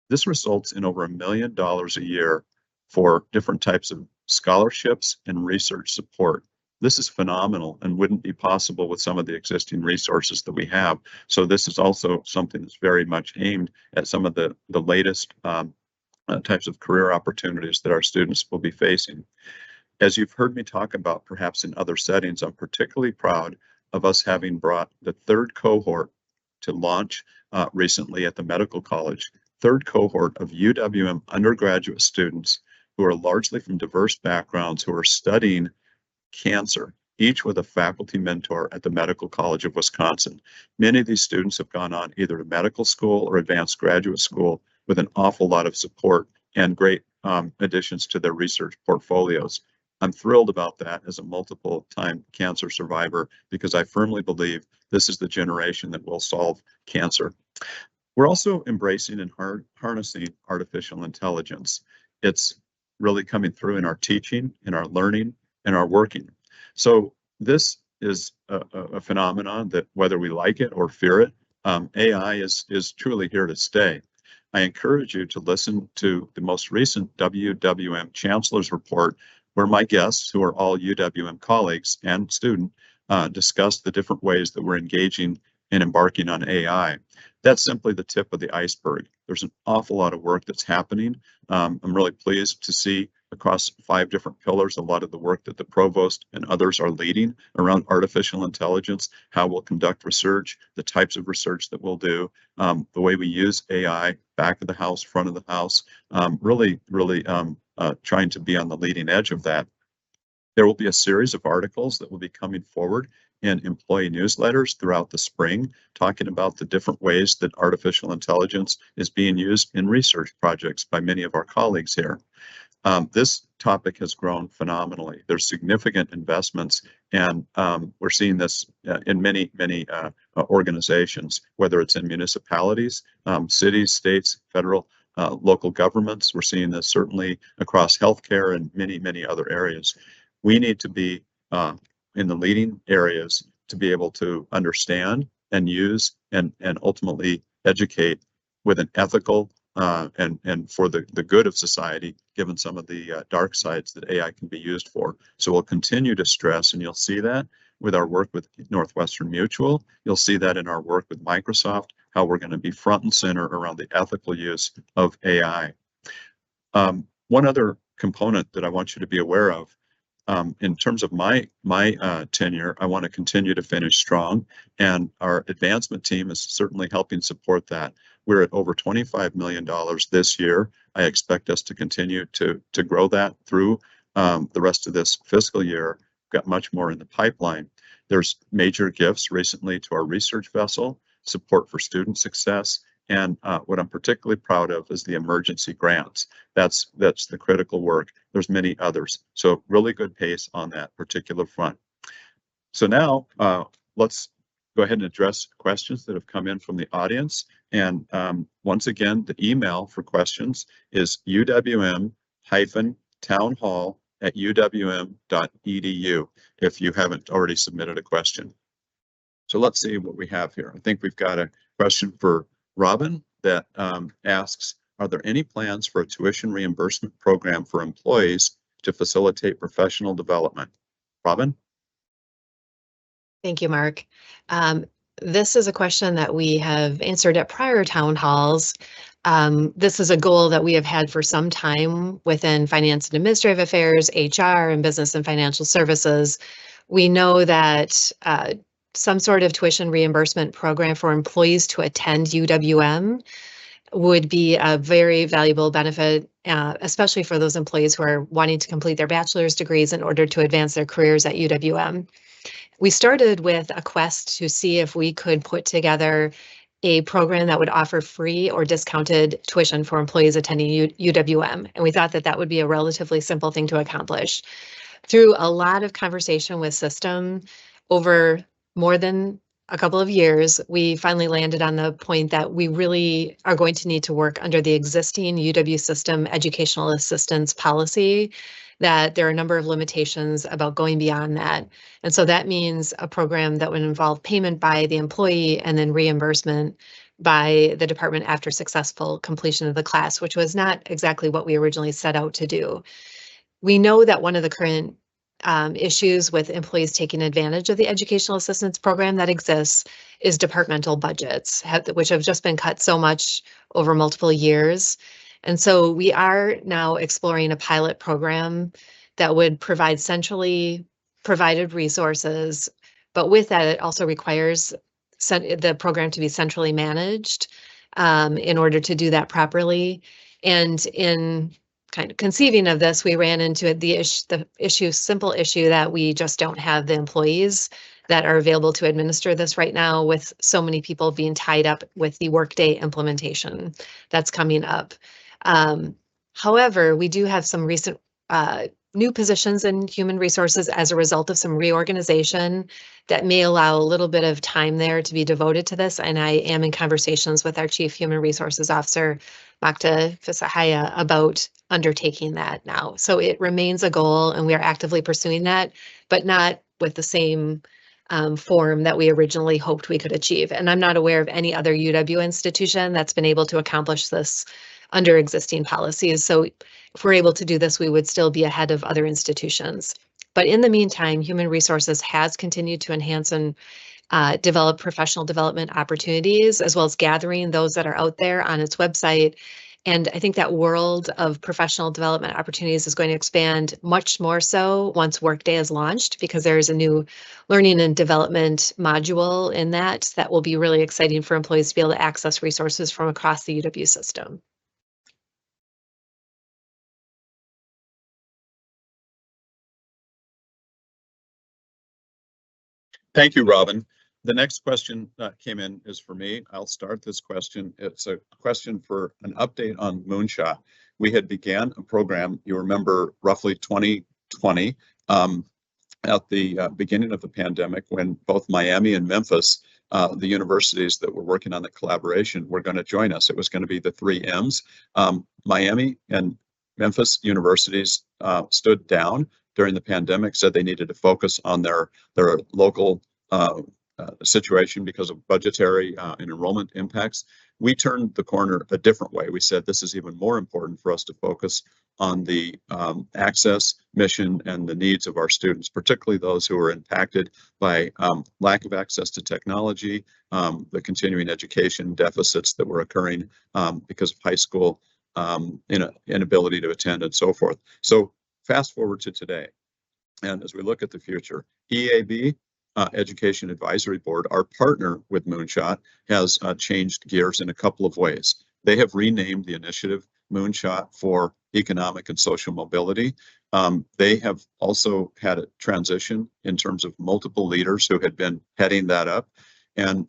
This results in over $1 million a year for different types of scholarships and research support. This is phenomenal and wouldn't be possible with some of the existing resources that we have. So this is also something that's very much aimed at some of the latest types of career opportunities that our students will be facing. As you've heard me talk about perhaps in other settings, I'm particularly proud of us having brought the 3rd cohort to launch recently at the medical college. 3rd cohort of UWM undergraduate students who are largely from diverse backgrounds who are studying cancer, each with a faculty mentor at the Medical College of Wisconsin. Many of these students have gone on either to medical school or advanced graduate school with an awful lot of support and great additions to their research portfolios. I'm thrilled about that as a multiple-time cancer survivor because I firmly believe this is the generation that will solve cancer. We're also embracing and harnessing artificial intelligence. It's really coming through in our teaching, in our learning, and our working. So this is a phenomenon that whether we like it or fear it, AI is truly here to stay. I encourage you to listen to the most recent UWM Chancellor's Report, where my guests, who are all UWM colleagues and students, discuss the different ways that we're engaging and embarking on AI. That's simply the tip of the iceberg. There's an awful lot of work that's happening. I'm really pleased to see across 5 different pillars a lot of the work that the provost and others are leading around artificial intelligence, how we'll conduct research, the types of research that we'll do, the way we use AI, back of the house, front of the house, really trying to be on the leading edge of that. There will be a series of articles that will be coming forward in employee newsletters throughout the spring, talking about the different ways that artificial intelligence is being used in research projects by many of our colleagues here. This topic has grown phenomenally. There's significant investments, and we're seeing this in many organizations, whether it's in municipalities, cities, states, federal, local governments. We're seeing this certainly across healthcare and many other areas. We need to be in the leading areas to be able to understand and use and ultimately educate with an ethical and for the good of society, given some of the dark sides that AI can be used for. So we'll continue to stress, and you'll see that with our work with Northwestern Mutual. You'll see that in our work with Microsoft, how we're going to be front and center around the ethical use of AI. One other component that I want you to be aware of, in terms of my tenure, I want to continue to finish strong, and our advancement team is certainly helping support that. We're at over $25 million this year. I expect us to continue to grow that through the rest of this fiscal year. We've got much more in the pipeline. There's major gifts recently to our research vessel, support for student success, and what I'm particularly proud of is the emergency grants. That's the critical work. There's many others. So really good pace on that particular front. So now let's go ahead and address questions that have come in from the audience. And once again, the email for questions is uwm-townhall@uwm.edu if you haven't already submitted a question. So let's see what we have here. I think we've got a question for Robin that asks, are there any plans for a tuition reimbursement program for employees to facilitate professional development? Robin? Thank you, Mark. This is a question that we have answered at prior town halls. This is a goal that we have had for some time within Finance and Administrative Affairs, HR, and Business and Financial Services. We know that some sort of tuition reimbursement program for employees to attend UWM would be a very valuable benefit, especially for those employees who are wanting to complete their bachelor's degrees in order to advance their careers at UWM. We started with a quest to see if we could put together a program that would offer free or discounted tuition for employees attending UWM. And we thought that that would be a relatively simple thing to accomplish. Through a lot of conversation with system over more than a couple of years, we finally landed on the point that we really are going to need to work under the existing UW system educational assistance policy, that there are a number of limitations about going beyond that. And so that means a program that would involve payment by the employee and then reimbursement by the department after successful completion of the class, which was not exactly what we originally set out to do. We know that one of the current issues with employees taking advantage of the educational assistance program that exists is departmental budgets, which have just been cut so much over multiple years. And so we are now exploring a pilot program that would provide centrally provided resources, but with that, it also requires the program to be centrally managed in order to do that properly. And in kind of conceiving of this, we ran into the simple issue that we just don't have the employees that are available to administer this right now, with so many people being tied up with the Workday implementation that's coming up. However, we do have some recent new positions in human resources as a result of some reorganization that may allow a little bit of time there to be devoted to this. And I am in conversations with our Chief Human Resources Officer, Makta Fisahaya, about undertaking that now. So it remains a goal and we are actively pursuing that, but not with the same form that we originally hoped we could achieve. And I'm not aware of any other UW institution that's been able to accomplish this under existing policies. So if we're able to do this, we would still be ahead of other institutions. But in the meantime, Human Resources has continued to enhance and develop professional development opportunities, as well as gathering those that are out there on its website. And I think that world of professional development opportunities is going to expand much more so once Workday is launched, because there is a new learning and development module in that will be really exciting for employees to be able to access resources from across the UW system. Thank you, Robin. The next question that came in is for me. I'll start this question. It's a question for an update on Moonshot. We had began a program, you remember, roughly 2020, at the beginning of the pandemic, when both Miami and Memphis, the universities that were working on the collaboration, were going to join us. It was going to be the 3 M's. Miami and Memphis universities stood down during the pandemic, said they needed to focus on their local situation because of budgetary and enrollment impacts. We turned the corner a different way. We said this is even more important for us to focus on the access, mission, and the needs of our students, particularly those who are impacted by lack of access to technology, the continuing education deficits that were occurring because of high school inability to attend and so forth. So fast forward to today. And as we look at the future, EAB, Education Advisory Board, our partner with Moonshot, has changed gears in a couple of ways. They have renamed the initiative Moonshot for Economic and Social Mobility. They have also had a transition in terms of multiple leaders who had been heading that up. And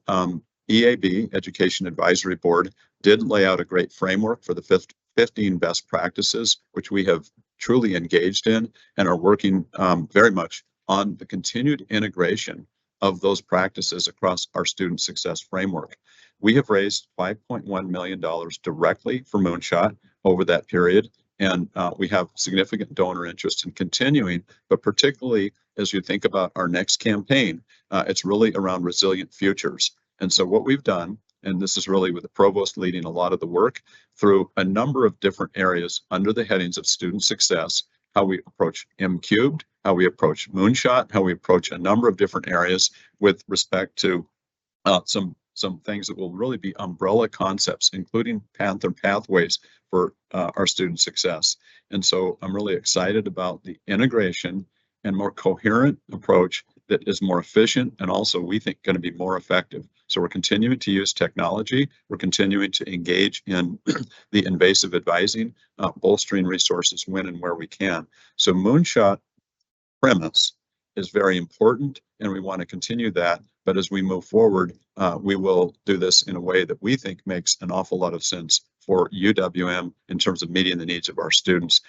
EAB, Education Advisory Board, did lay out a great framework for the 15 best practices, which we have truly engaged in and are working very much on the continued integration of those practices across our student success framework. We have raised $5.1 million directly for Moonshot over that period, and we have significant donor interest in continuing, but particularly as you think about our next campaign, it's really around resilient futures. And so what we've done, and this is really with the provost leading a lot of the work through a number of different areas under the headings of student success, how we approach M-Cubed, how we approach Moonshot, how we approach a number of different areas with respect to some things that will really be umbrella concepts, including pathways for our student success. And so I'm really excited about the integration and more coherent approach that is more efficient and also we think going to be more effective. So we're continuing to use technology. We're continuing to engage in the invasive advising, bolstering resources when and where we can. So Moonshot premise is very important and we want to continue that. But as we move forward, we will do this in a way that we think makes an awful lot of sense for UWM in terms of meeting the needs of our students,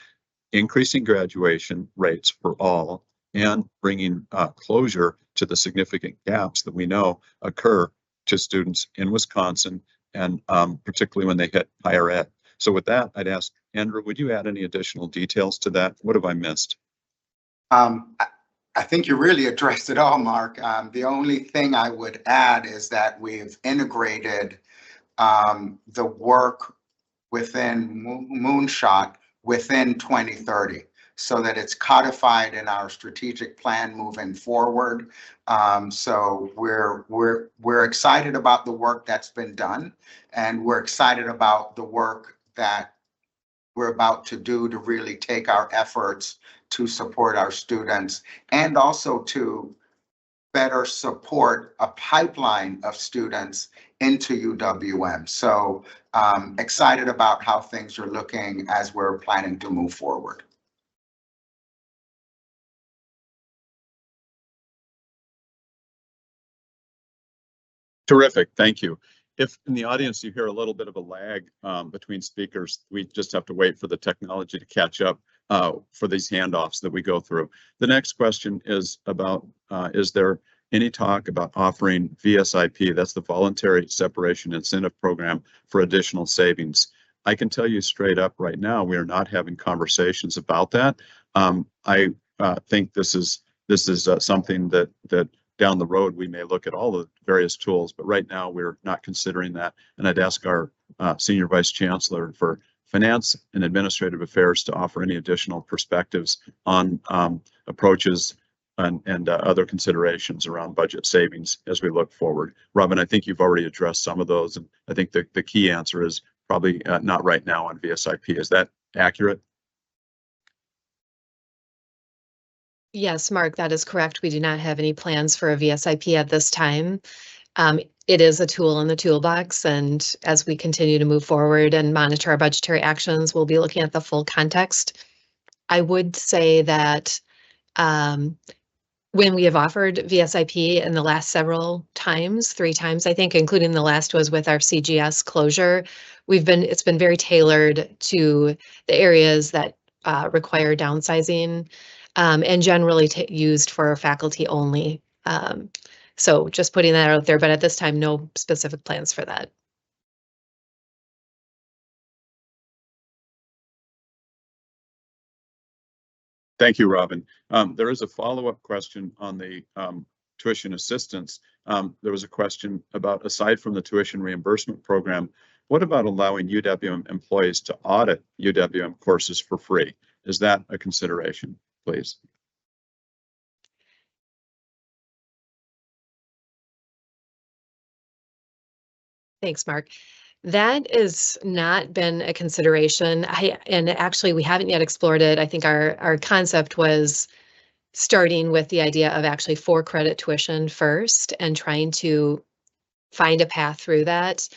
increasing graduation rates for all, and bringing closure to the significant gaps that we know occur to students in Wisconsin, and particularly when they hit higher ed. So with that, I'd ask Andrew, would you add any additional details to that? What have I missed? I think you really addressed it all, Mark. The only thing I would add is that we've integrated the work within Moonshot within 2030 so that it's codified in our strategic plan moving forward. So we're excited about the work that's been done, and we're excited about the work that we're about to do to really take our efforts to support our students and also to better support a pipeline of students into UWM. So excited about how things are looking as we're planning to move forward. Terrific, thank you. If in the audience you hear a little bit of a lag between speakers, we just have to wait for the technology to catch up for these handoffs that we go through. The next question is about, is there any talk about offering VSIP, that's the Voluntary Separation Incentive Program, for additional savings? I can tell you straight up right now, we are not having conversations about that. I think this is something that down the road, we may look at all the various tools, but right now we're not considering that. And I'd ask our Senior Vice Chancellor for Finance and Administrative Affairs to offer any additional perspectives on approaches and other considerations around budget savings as we look forward. Robin, I think you've already addressed some of those, and I think the key answer is probably not right now on VSIP. Is that accurate? Yes, Mark, that is correct. We do not have any plans for a VSIP at this time. It is a tool in the toolbox, and as we continue to move forward and monitor our budgetary actions, we'll be looking at the full context. I would say that when we have offered VSIP in the last several times, 3 times, I think, including the last was with our CGS closure, it's been very tailored to the areas that require downsizing, and generally used for faculty only. So just putting that out there, but at this time, no specific plans for that. Thank you, Robin. There is a follow-up question on the tuition assistance. There was a question about, aside from the tuition reimbursement program, what about allowing UWM employees to audit UWM courses for free? Is that a consideration, please? Thanks, Mark. That has not been a consideration. And actually, we haven't yet explored it. I think our concept was starting with the idea of actually for credit tuition first and trying to find a path through that.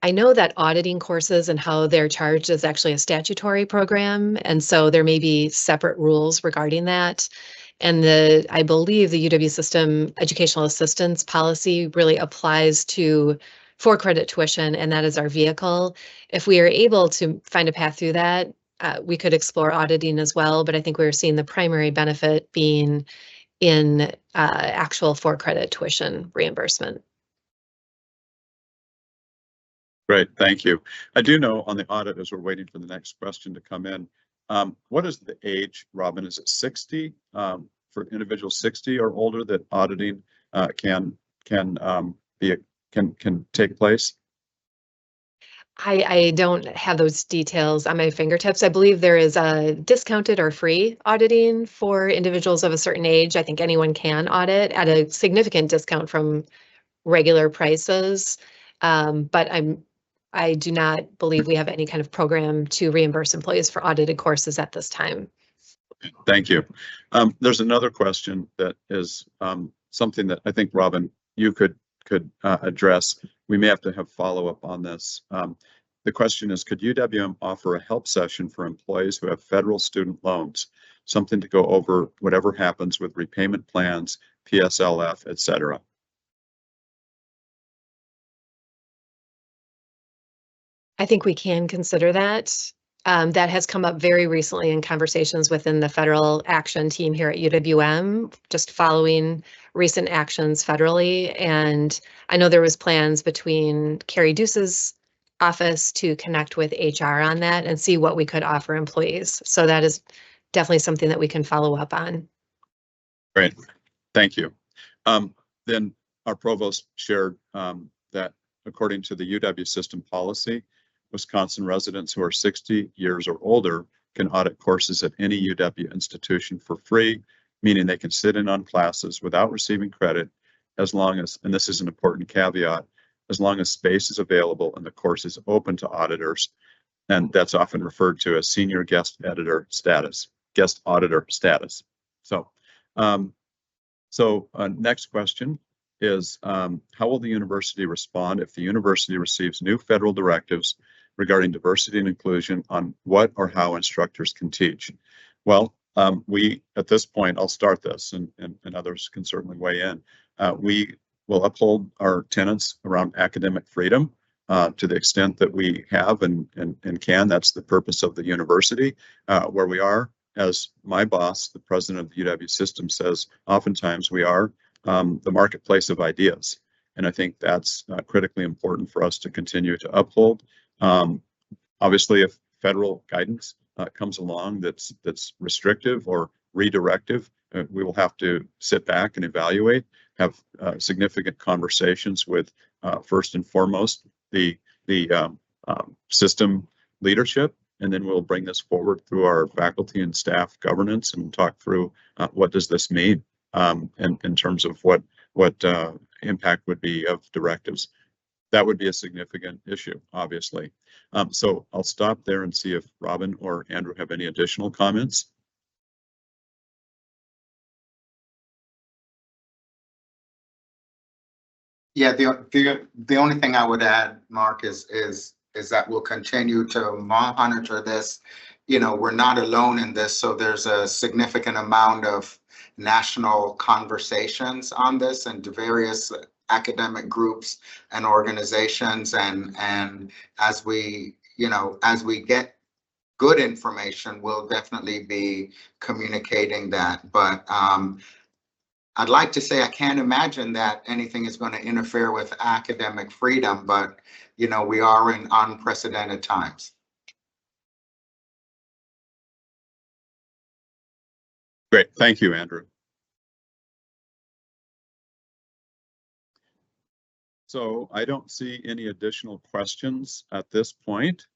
I know that auditing courses and how they're charged is actually a statutory program, and so there may be separate rules regarding that. And I believe the UW system educational assistance policy really applies to for credit tuition, and that is our vehicle. If we are able to find a path through that, we could explore auditing as well, but I think we're seeing the primary benefit being in actual for credit tuition reimbursement. Great, thank you. I do know on the audit, as we're waiting for the next question to come in, what is the age, Robin? Is it 60 for individuals 60 or older that auditing can take place? I don't have those details on my fingertips. I believe there is a discounted or free auditing for individuals of a certain age. I think anyone can audit at a significant discount from regular prices. But I do not believe we have any kind of program to reimburse employees for audited courses at this time. Thank you. There's another question that is something that I think, Robin, you could address. We may have to have follow-up on this. The question is, could UWM offer a help session for employees who have federal student loans, something to go over whatever happens with repayment plans, PSLF, et cetera? I think we can consider that. That has come up very recently in conversations within the federal action team here at UWM, just following recent actions federally. And I know there was plans between Carrie Deuce's office to connect with HR on that and see what we could offer employees. So that is definitely something that we can follow up on. Great, thank you. Then our provost shared that according to the UW system policy, Wisconsin residents who are 60 years or older can audit courses at any UW institution for free, meaning they can sit in on classes without receiving credit as long as, and this is an important caveat, as long as space is available and the course is open to auditors. And that's often referred to as senior guest auditor status. So, next question is, how will the university respond if the university receives new federal directives regarding diversity and inclusion on what or how instructors can teach? Well, we, at this point, I'll start this and others can certainly weigh in. We will uphold our tenets around academic freedom to the extent that we have and can. That's the purpose of the university. Where we are, as my boss, the president of the UW system, says, oftentimes we are the marketplace of ideas. And I think that's critically important for us to continue to uphold. Obviously, if federal guidance comes along that's restrictive or redirective, we will have to sit back and evaluate, have significant conversations with first and foremost the system leadership, and then we'll bring this forward through our faculty and staff governance and talk through what does this mean in terms of what impact would be of directives. That would be a significant issue, obviously. So I'll stop there and see if Robin or Andrew have any additional comments. Yeah, the only thing I would add, Mark, is that we'll continue to monitor this. You know, we're not alone in this, so there's a significant amount of national conversations on this and various academic groups and organizations, and as we get good information, we'll definitely be communicating that. But I'd like to say I can't imagine that anything is going to interfere with academic freedom, but you know, we are in unprecedented times. Great, thank you, Andrew. So I don't see any additional questions at this point.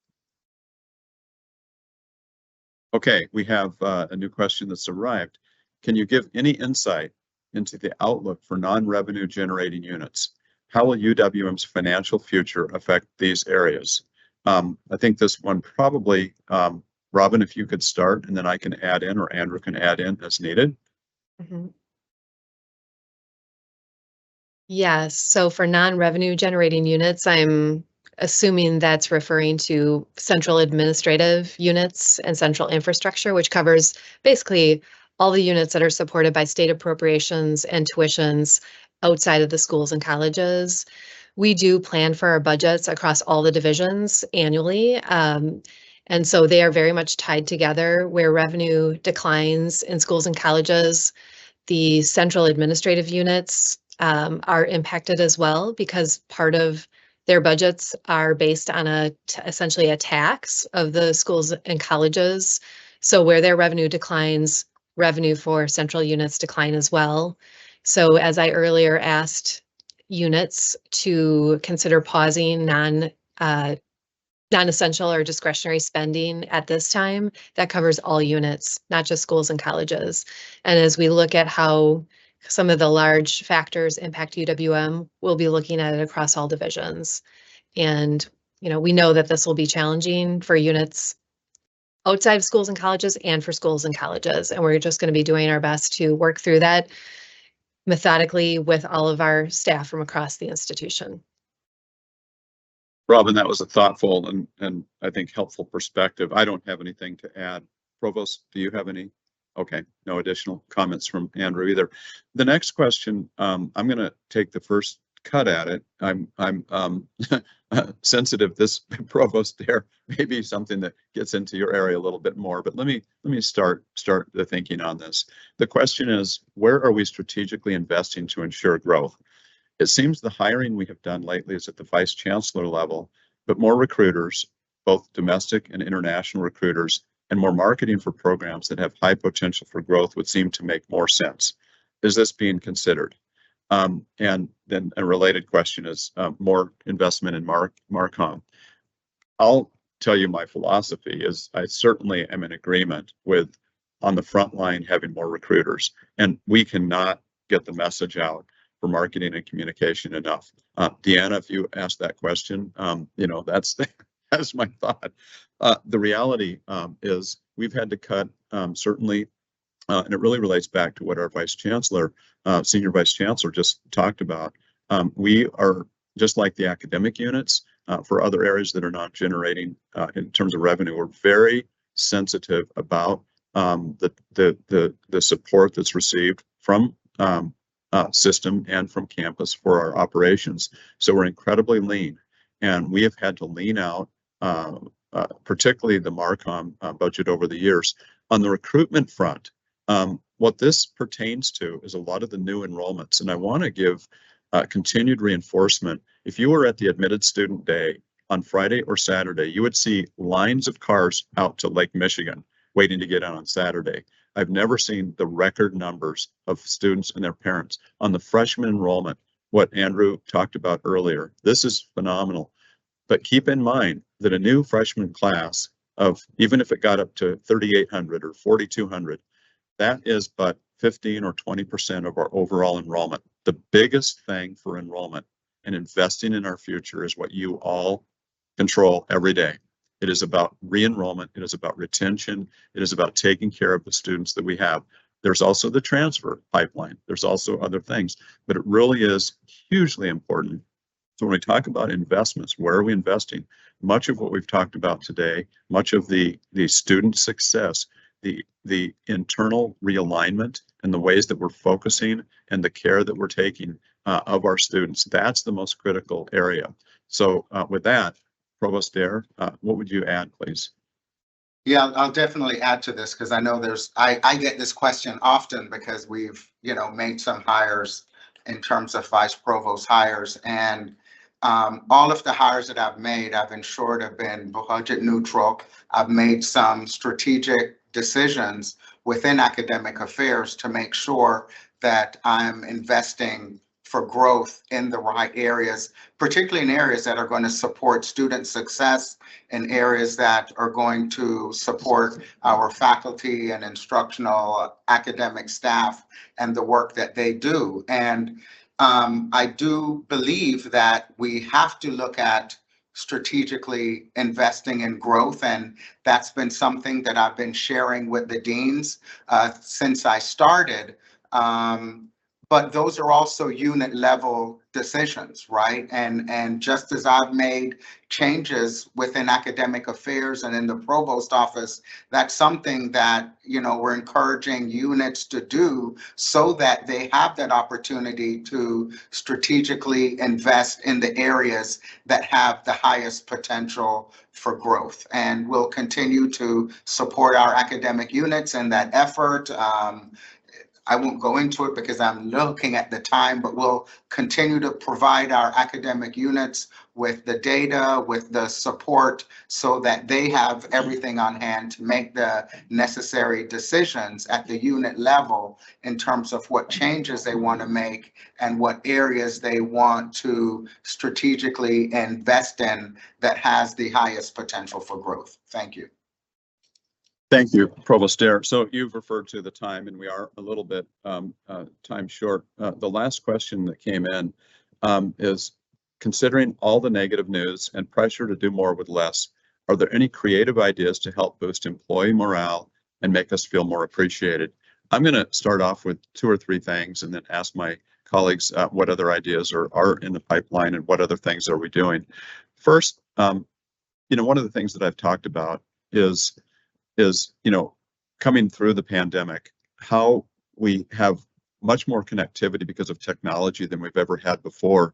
Okay, we have a new question that's arrived. Can you give any insight into the outlook for non-revenue generating units? how will UWM's financial future affect these areas? I think this one probably, Robin, if you could start, and then I can add in, or Andrew can add in as needed. Mhm. Yes, so for non-revenue generating units, I'm assuming that's referring to central administrative units and central infrastructure, which covers basically all the units that are supported by state appropriations and tuitions outside of the schools and colleges. We do plan for our budgets across all the divisions annually. And so they are very much tied together. Where revenue declines in schools and colleges, the central administrative units are impacted as well, because part of their budgets are based on essentially a tax of the schools and colleges. So where their revenue declines, revenue for central units decline as well. So as I earlier asked units to consider pausing non-essential or discretionary spending at this time, that covers all units, not just schools and colleges. And as we look at how some of the large factors impact UWM, we'll be looking at it across all divisions. And, we know that this will be challenging for units outside of schools and colleges and for schools and colleges. And we're just going to be doing our best to work through that methodically with all of our staff from across the institution. Robin, that was a thoughtful and I think helpful perspective. I don't have anything to add. Provost, do you have any? Okay, no additional comments from Andrew either. The next question, I'm going to take the first cut at it. I'm sensitive. This Provost there may be something that gets into your area a little bit more, but let me start the thinking on this. The question is, where are we strategically investing to ensure growth? It seems the hiring we have done lately is at the vice chancellor level, but more recruiters, both domestic and international recruiters, and more marketing for programs that have high potential for growth would seem to make more sense. Is this being considered? And then a related question is more investment in Marcom. I'll tell you my philosophy is I certainly am in agreement with on the front line having more recruiters, and we cannot get the message out for marketing and communication enough. Deanna, if you asked that question, that's my thought. The reality is we've had to cut certainly, and it really relates back to what our vice chancellor, senior vice chancellor just talked about. We are just like the academic units for other areas that are not generating in terms of revenue. We're very sensitive about the support that's received from system and from campus for our operations. So we're incredibly lean, and we have had to lean out, particularly the Marcom budget over the years. On the recruitment front, what this pertains to is a lot of the new enrollments, and I want to give continued reinforcement. If you were at the admitted student day on Friday or Saturday, you would see lines of cars out to Lake Michigan waiting to get on Saturday. I've never seen the record numbers of students and their parents. On the freshman enrollment, what Andrew talked about earlier, this is phenomenal. But keep in mind that a new freshman class of, even if it got up to 3,800 or 4,200, that is but 15 or 20% of our overall enrollment. The biggest thing for enrollment and investing in our future is what you all control every day. It is about re-enrollment. It is about retention. It is about taking care of the students that we have. There's also the transfer pipeline. There's also other things, but it really is hugely important. So when we talk about investments, where are we investing? Much of what we've talked about today, much of the student success, the internal realignment and the ways that we're focusing and the care that we're taking of our students, that's the most critical area. So with that, Provost Daire, what would you add, please? Yeah, I'll definitely add to this because I know I get this question often because we've, made some hires in terms of vice provost hires, and all of the hires that I've made, I've ensured have been budget neutral. I've made some strategic decisions within academic affairs to make sure that I'm investing for growth in the right areas, particularly in areas that are going to support student success, in areas that are going to support our faculty and instructional academic staff and the work that they do. And I do believe that we have to look at strategically investing in growth, and that's been something that I've been sharing with the deans since I started. But those are also unit level decisions, right? And just as I've made changes within academic affairs and in the provost office, that's something that, you know, we're encouraging units to do so that they have that opportunity to strategically invest in the areas that have the highest potential for growth. And we'll continue to support our academic units in that effort. I won't go into it because I'm looking at the time, but we'll continue to provide our academic units with the data, with the support, so that they have everything on hand to make the necessary decisions at the unit level in terms of what changes they want to make and what areas they want to strategically invest in that has the highest potential for growth. Thank you. Thank you, Provost Daire. So you've referred to the time, and we are a little bit time short. The last question that came in is, considering all the negative news and pressure to do more with less, are there any creative ideas to help boost employee morale and make us feel more appreciated? I'm going to start off with 2 or 3 things and then ask my colleagues what other ideas are in the pipeline and what other things are we doing. First, you know, one of the things that I've talked about is, you know, coming through the pandemic, how we have much more connectivity because of technology than we've ever had before,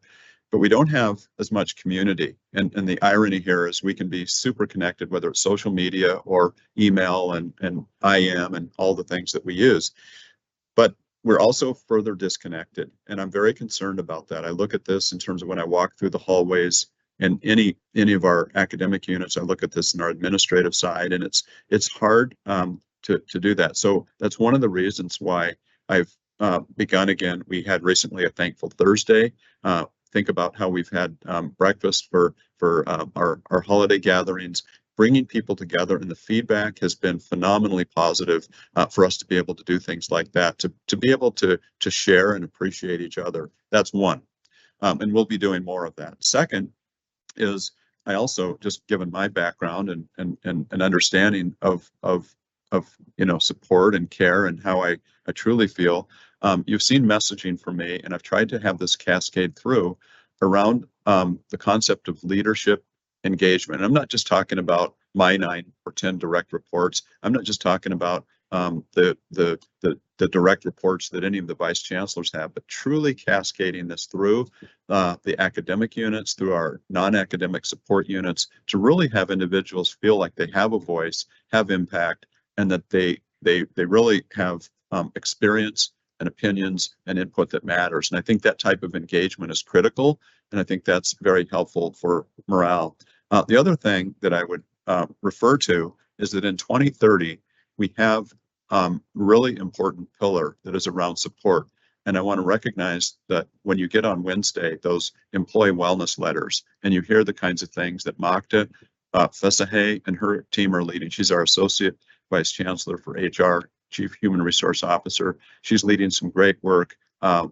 but we don't have as much community. And the irony here is we can be super connected, whether it's social media or email and IM and all the things that we use, but we're also further disconnected. And I'm very concerned about that. I look at this in terms of when I walk through the hallways in any of our academic units. I look at this in our administrative side, and it's hard to do that. So that's one of the reasons why I've begun again. We had recently a Thankful Thursday. Think about how we've had breakfast for our holiday gatherings, bringing people together, and the feedback has been phenomenally positive for us to be able to do things like that, to be able to share and appreciate each other. That's one, and we'll be doing more of that. Second is, I also, just given my background and understanding of you know, support and care and how I truly feel, you've seen messaging from me, and I've tried to have this cascade through around the concept of leadership engagement. And I'm not just talking about my 9 or 10 direct reports. I'm not just talking about the direct reports that any of the vice chancellors have, but truly cascading this through the academic units, through our non-academic support units, to really have individuals feel like they have a voice, have impact, and that they really have experience and opinions and input that matters. And I think that type of engagement is critical, and I think that's very helpful for morale. The other thing that I would refer to is that in 2030, we have really important pillar that is around support. And I want to recognize that when you get on Wednesday, those employee wellness letters, and you hear the kinds of things that Magda Fesahay and her team are leading. She's our Associate Vice Chancellor for HR, Chief Human Resource Officer. She's leading some great work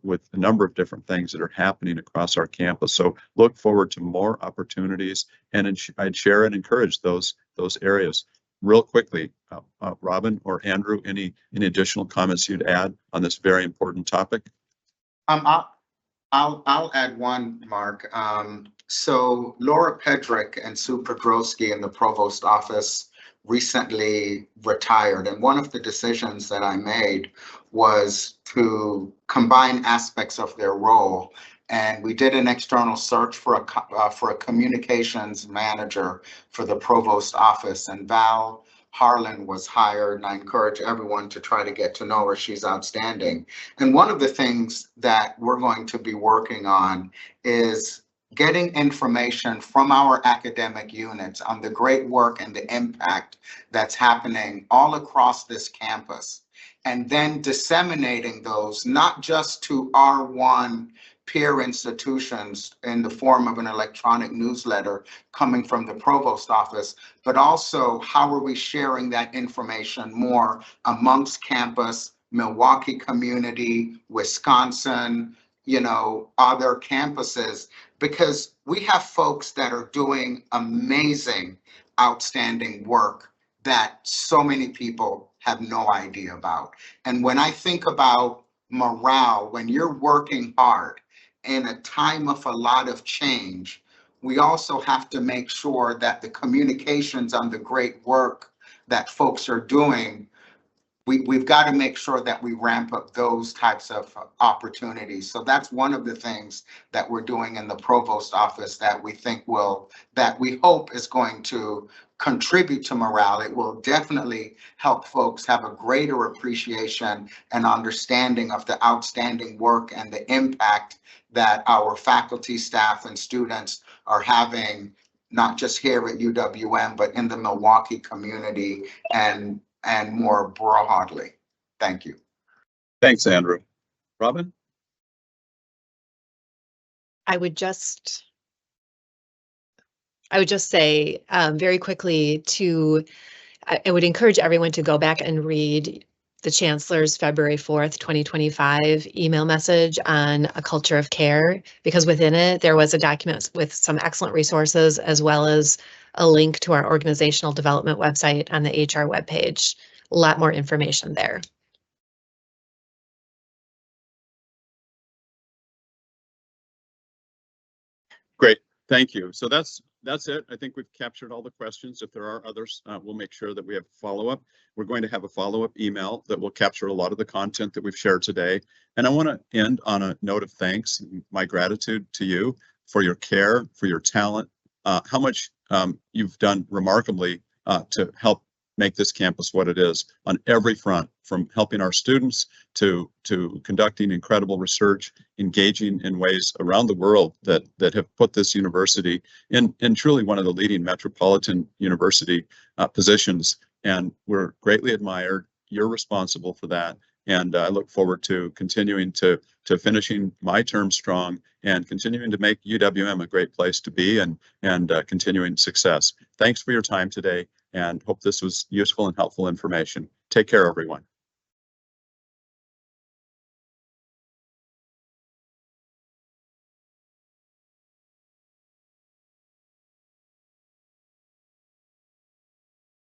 with a number of different things that are happening across our campus. So look forward to more opportunities, and I'd share and encourage those areas. Real quickly, Robin or Andrew, any additional comments you'd add on this very important topic? I'll add one, Mark. So Laura Pedrick and Sue Pedrowski in the provost office recently retired, and one of the decisions that I made was to combine aspects of their role. And we did an external search for a communications manager for the provost office, and Val Harlan was hired, and I encourage everyone to try to get to know her. She's outstanding. And one of the things that we're going to be working on is getting information from our academic units on the great work and the impact that's happening all across this campus, and then disseminating those not just to R1 peer institutions in the form of an electronic newsletter coming from the provost office, but also how are we sharing that information more amongst campus, Milwaukee community, Wisconsin, other campuses, because we have folks that are doing amazing, outstanding work that so many people have no idea about. And when I think about morale, when you're working hard in a time of a lot of change, we also have to make sure that the communications on the great work that folks are doing, we've got to make sure that we ramp up those types of opportunities. So that's one of the things that we're doing in the provost office that we hope is going to contribute to morale. It will definitely help folks have a greater appreciation and understanding of the outstanding work and the impact that our faculty, staff, and students are having, not just here at UWM, but in the Milwaukee community and more broadly. Thank you. Thanks, Andrew. Robin? I would just say very quickly I would encourage everyone to go back and read the Chancellor's February 4th, 2025 email message on a culture of care, because within it, there was a document with some excellent resources, as well as a link to our organizational development website on the HR webpage. A lot more information there. Great, thank you. So that's it. I think we've captured all the questions. If there are others, we'll make sure that we have follow-up. We're going to have a follow-up email that will capture a lot of the content that we've shared today. And I want to end on a note of thanks, my gratitude to you for your care, for your talent, how much you've done remarkably to help make this campus what it is on every front, from helping our students to conducting incredible research, engaging in ways around the world that have put this university in truly one of the leading metropolitan university positions. And we're greatly admired. You're responsible for that. And I look forward to continuing to finishing my term strong and continuing to make UWM a great place to be and continuing success. Thanks for your time today, and hope this was useful and helpful information. Take care, everyone.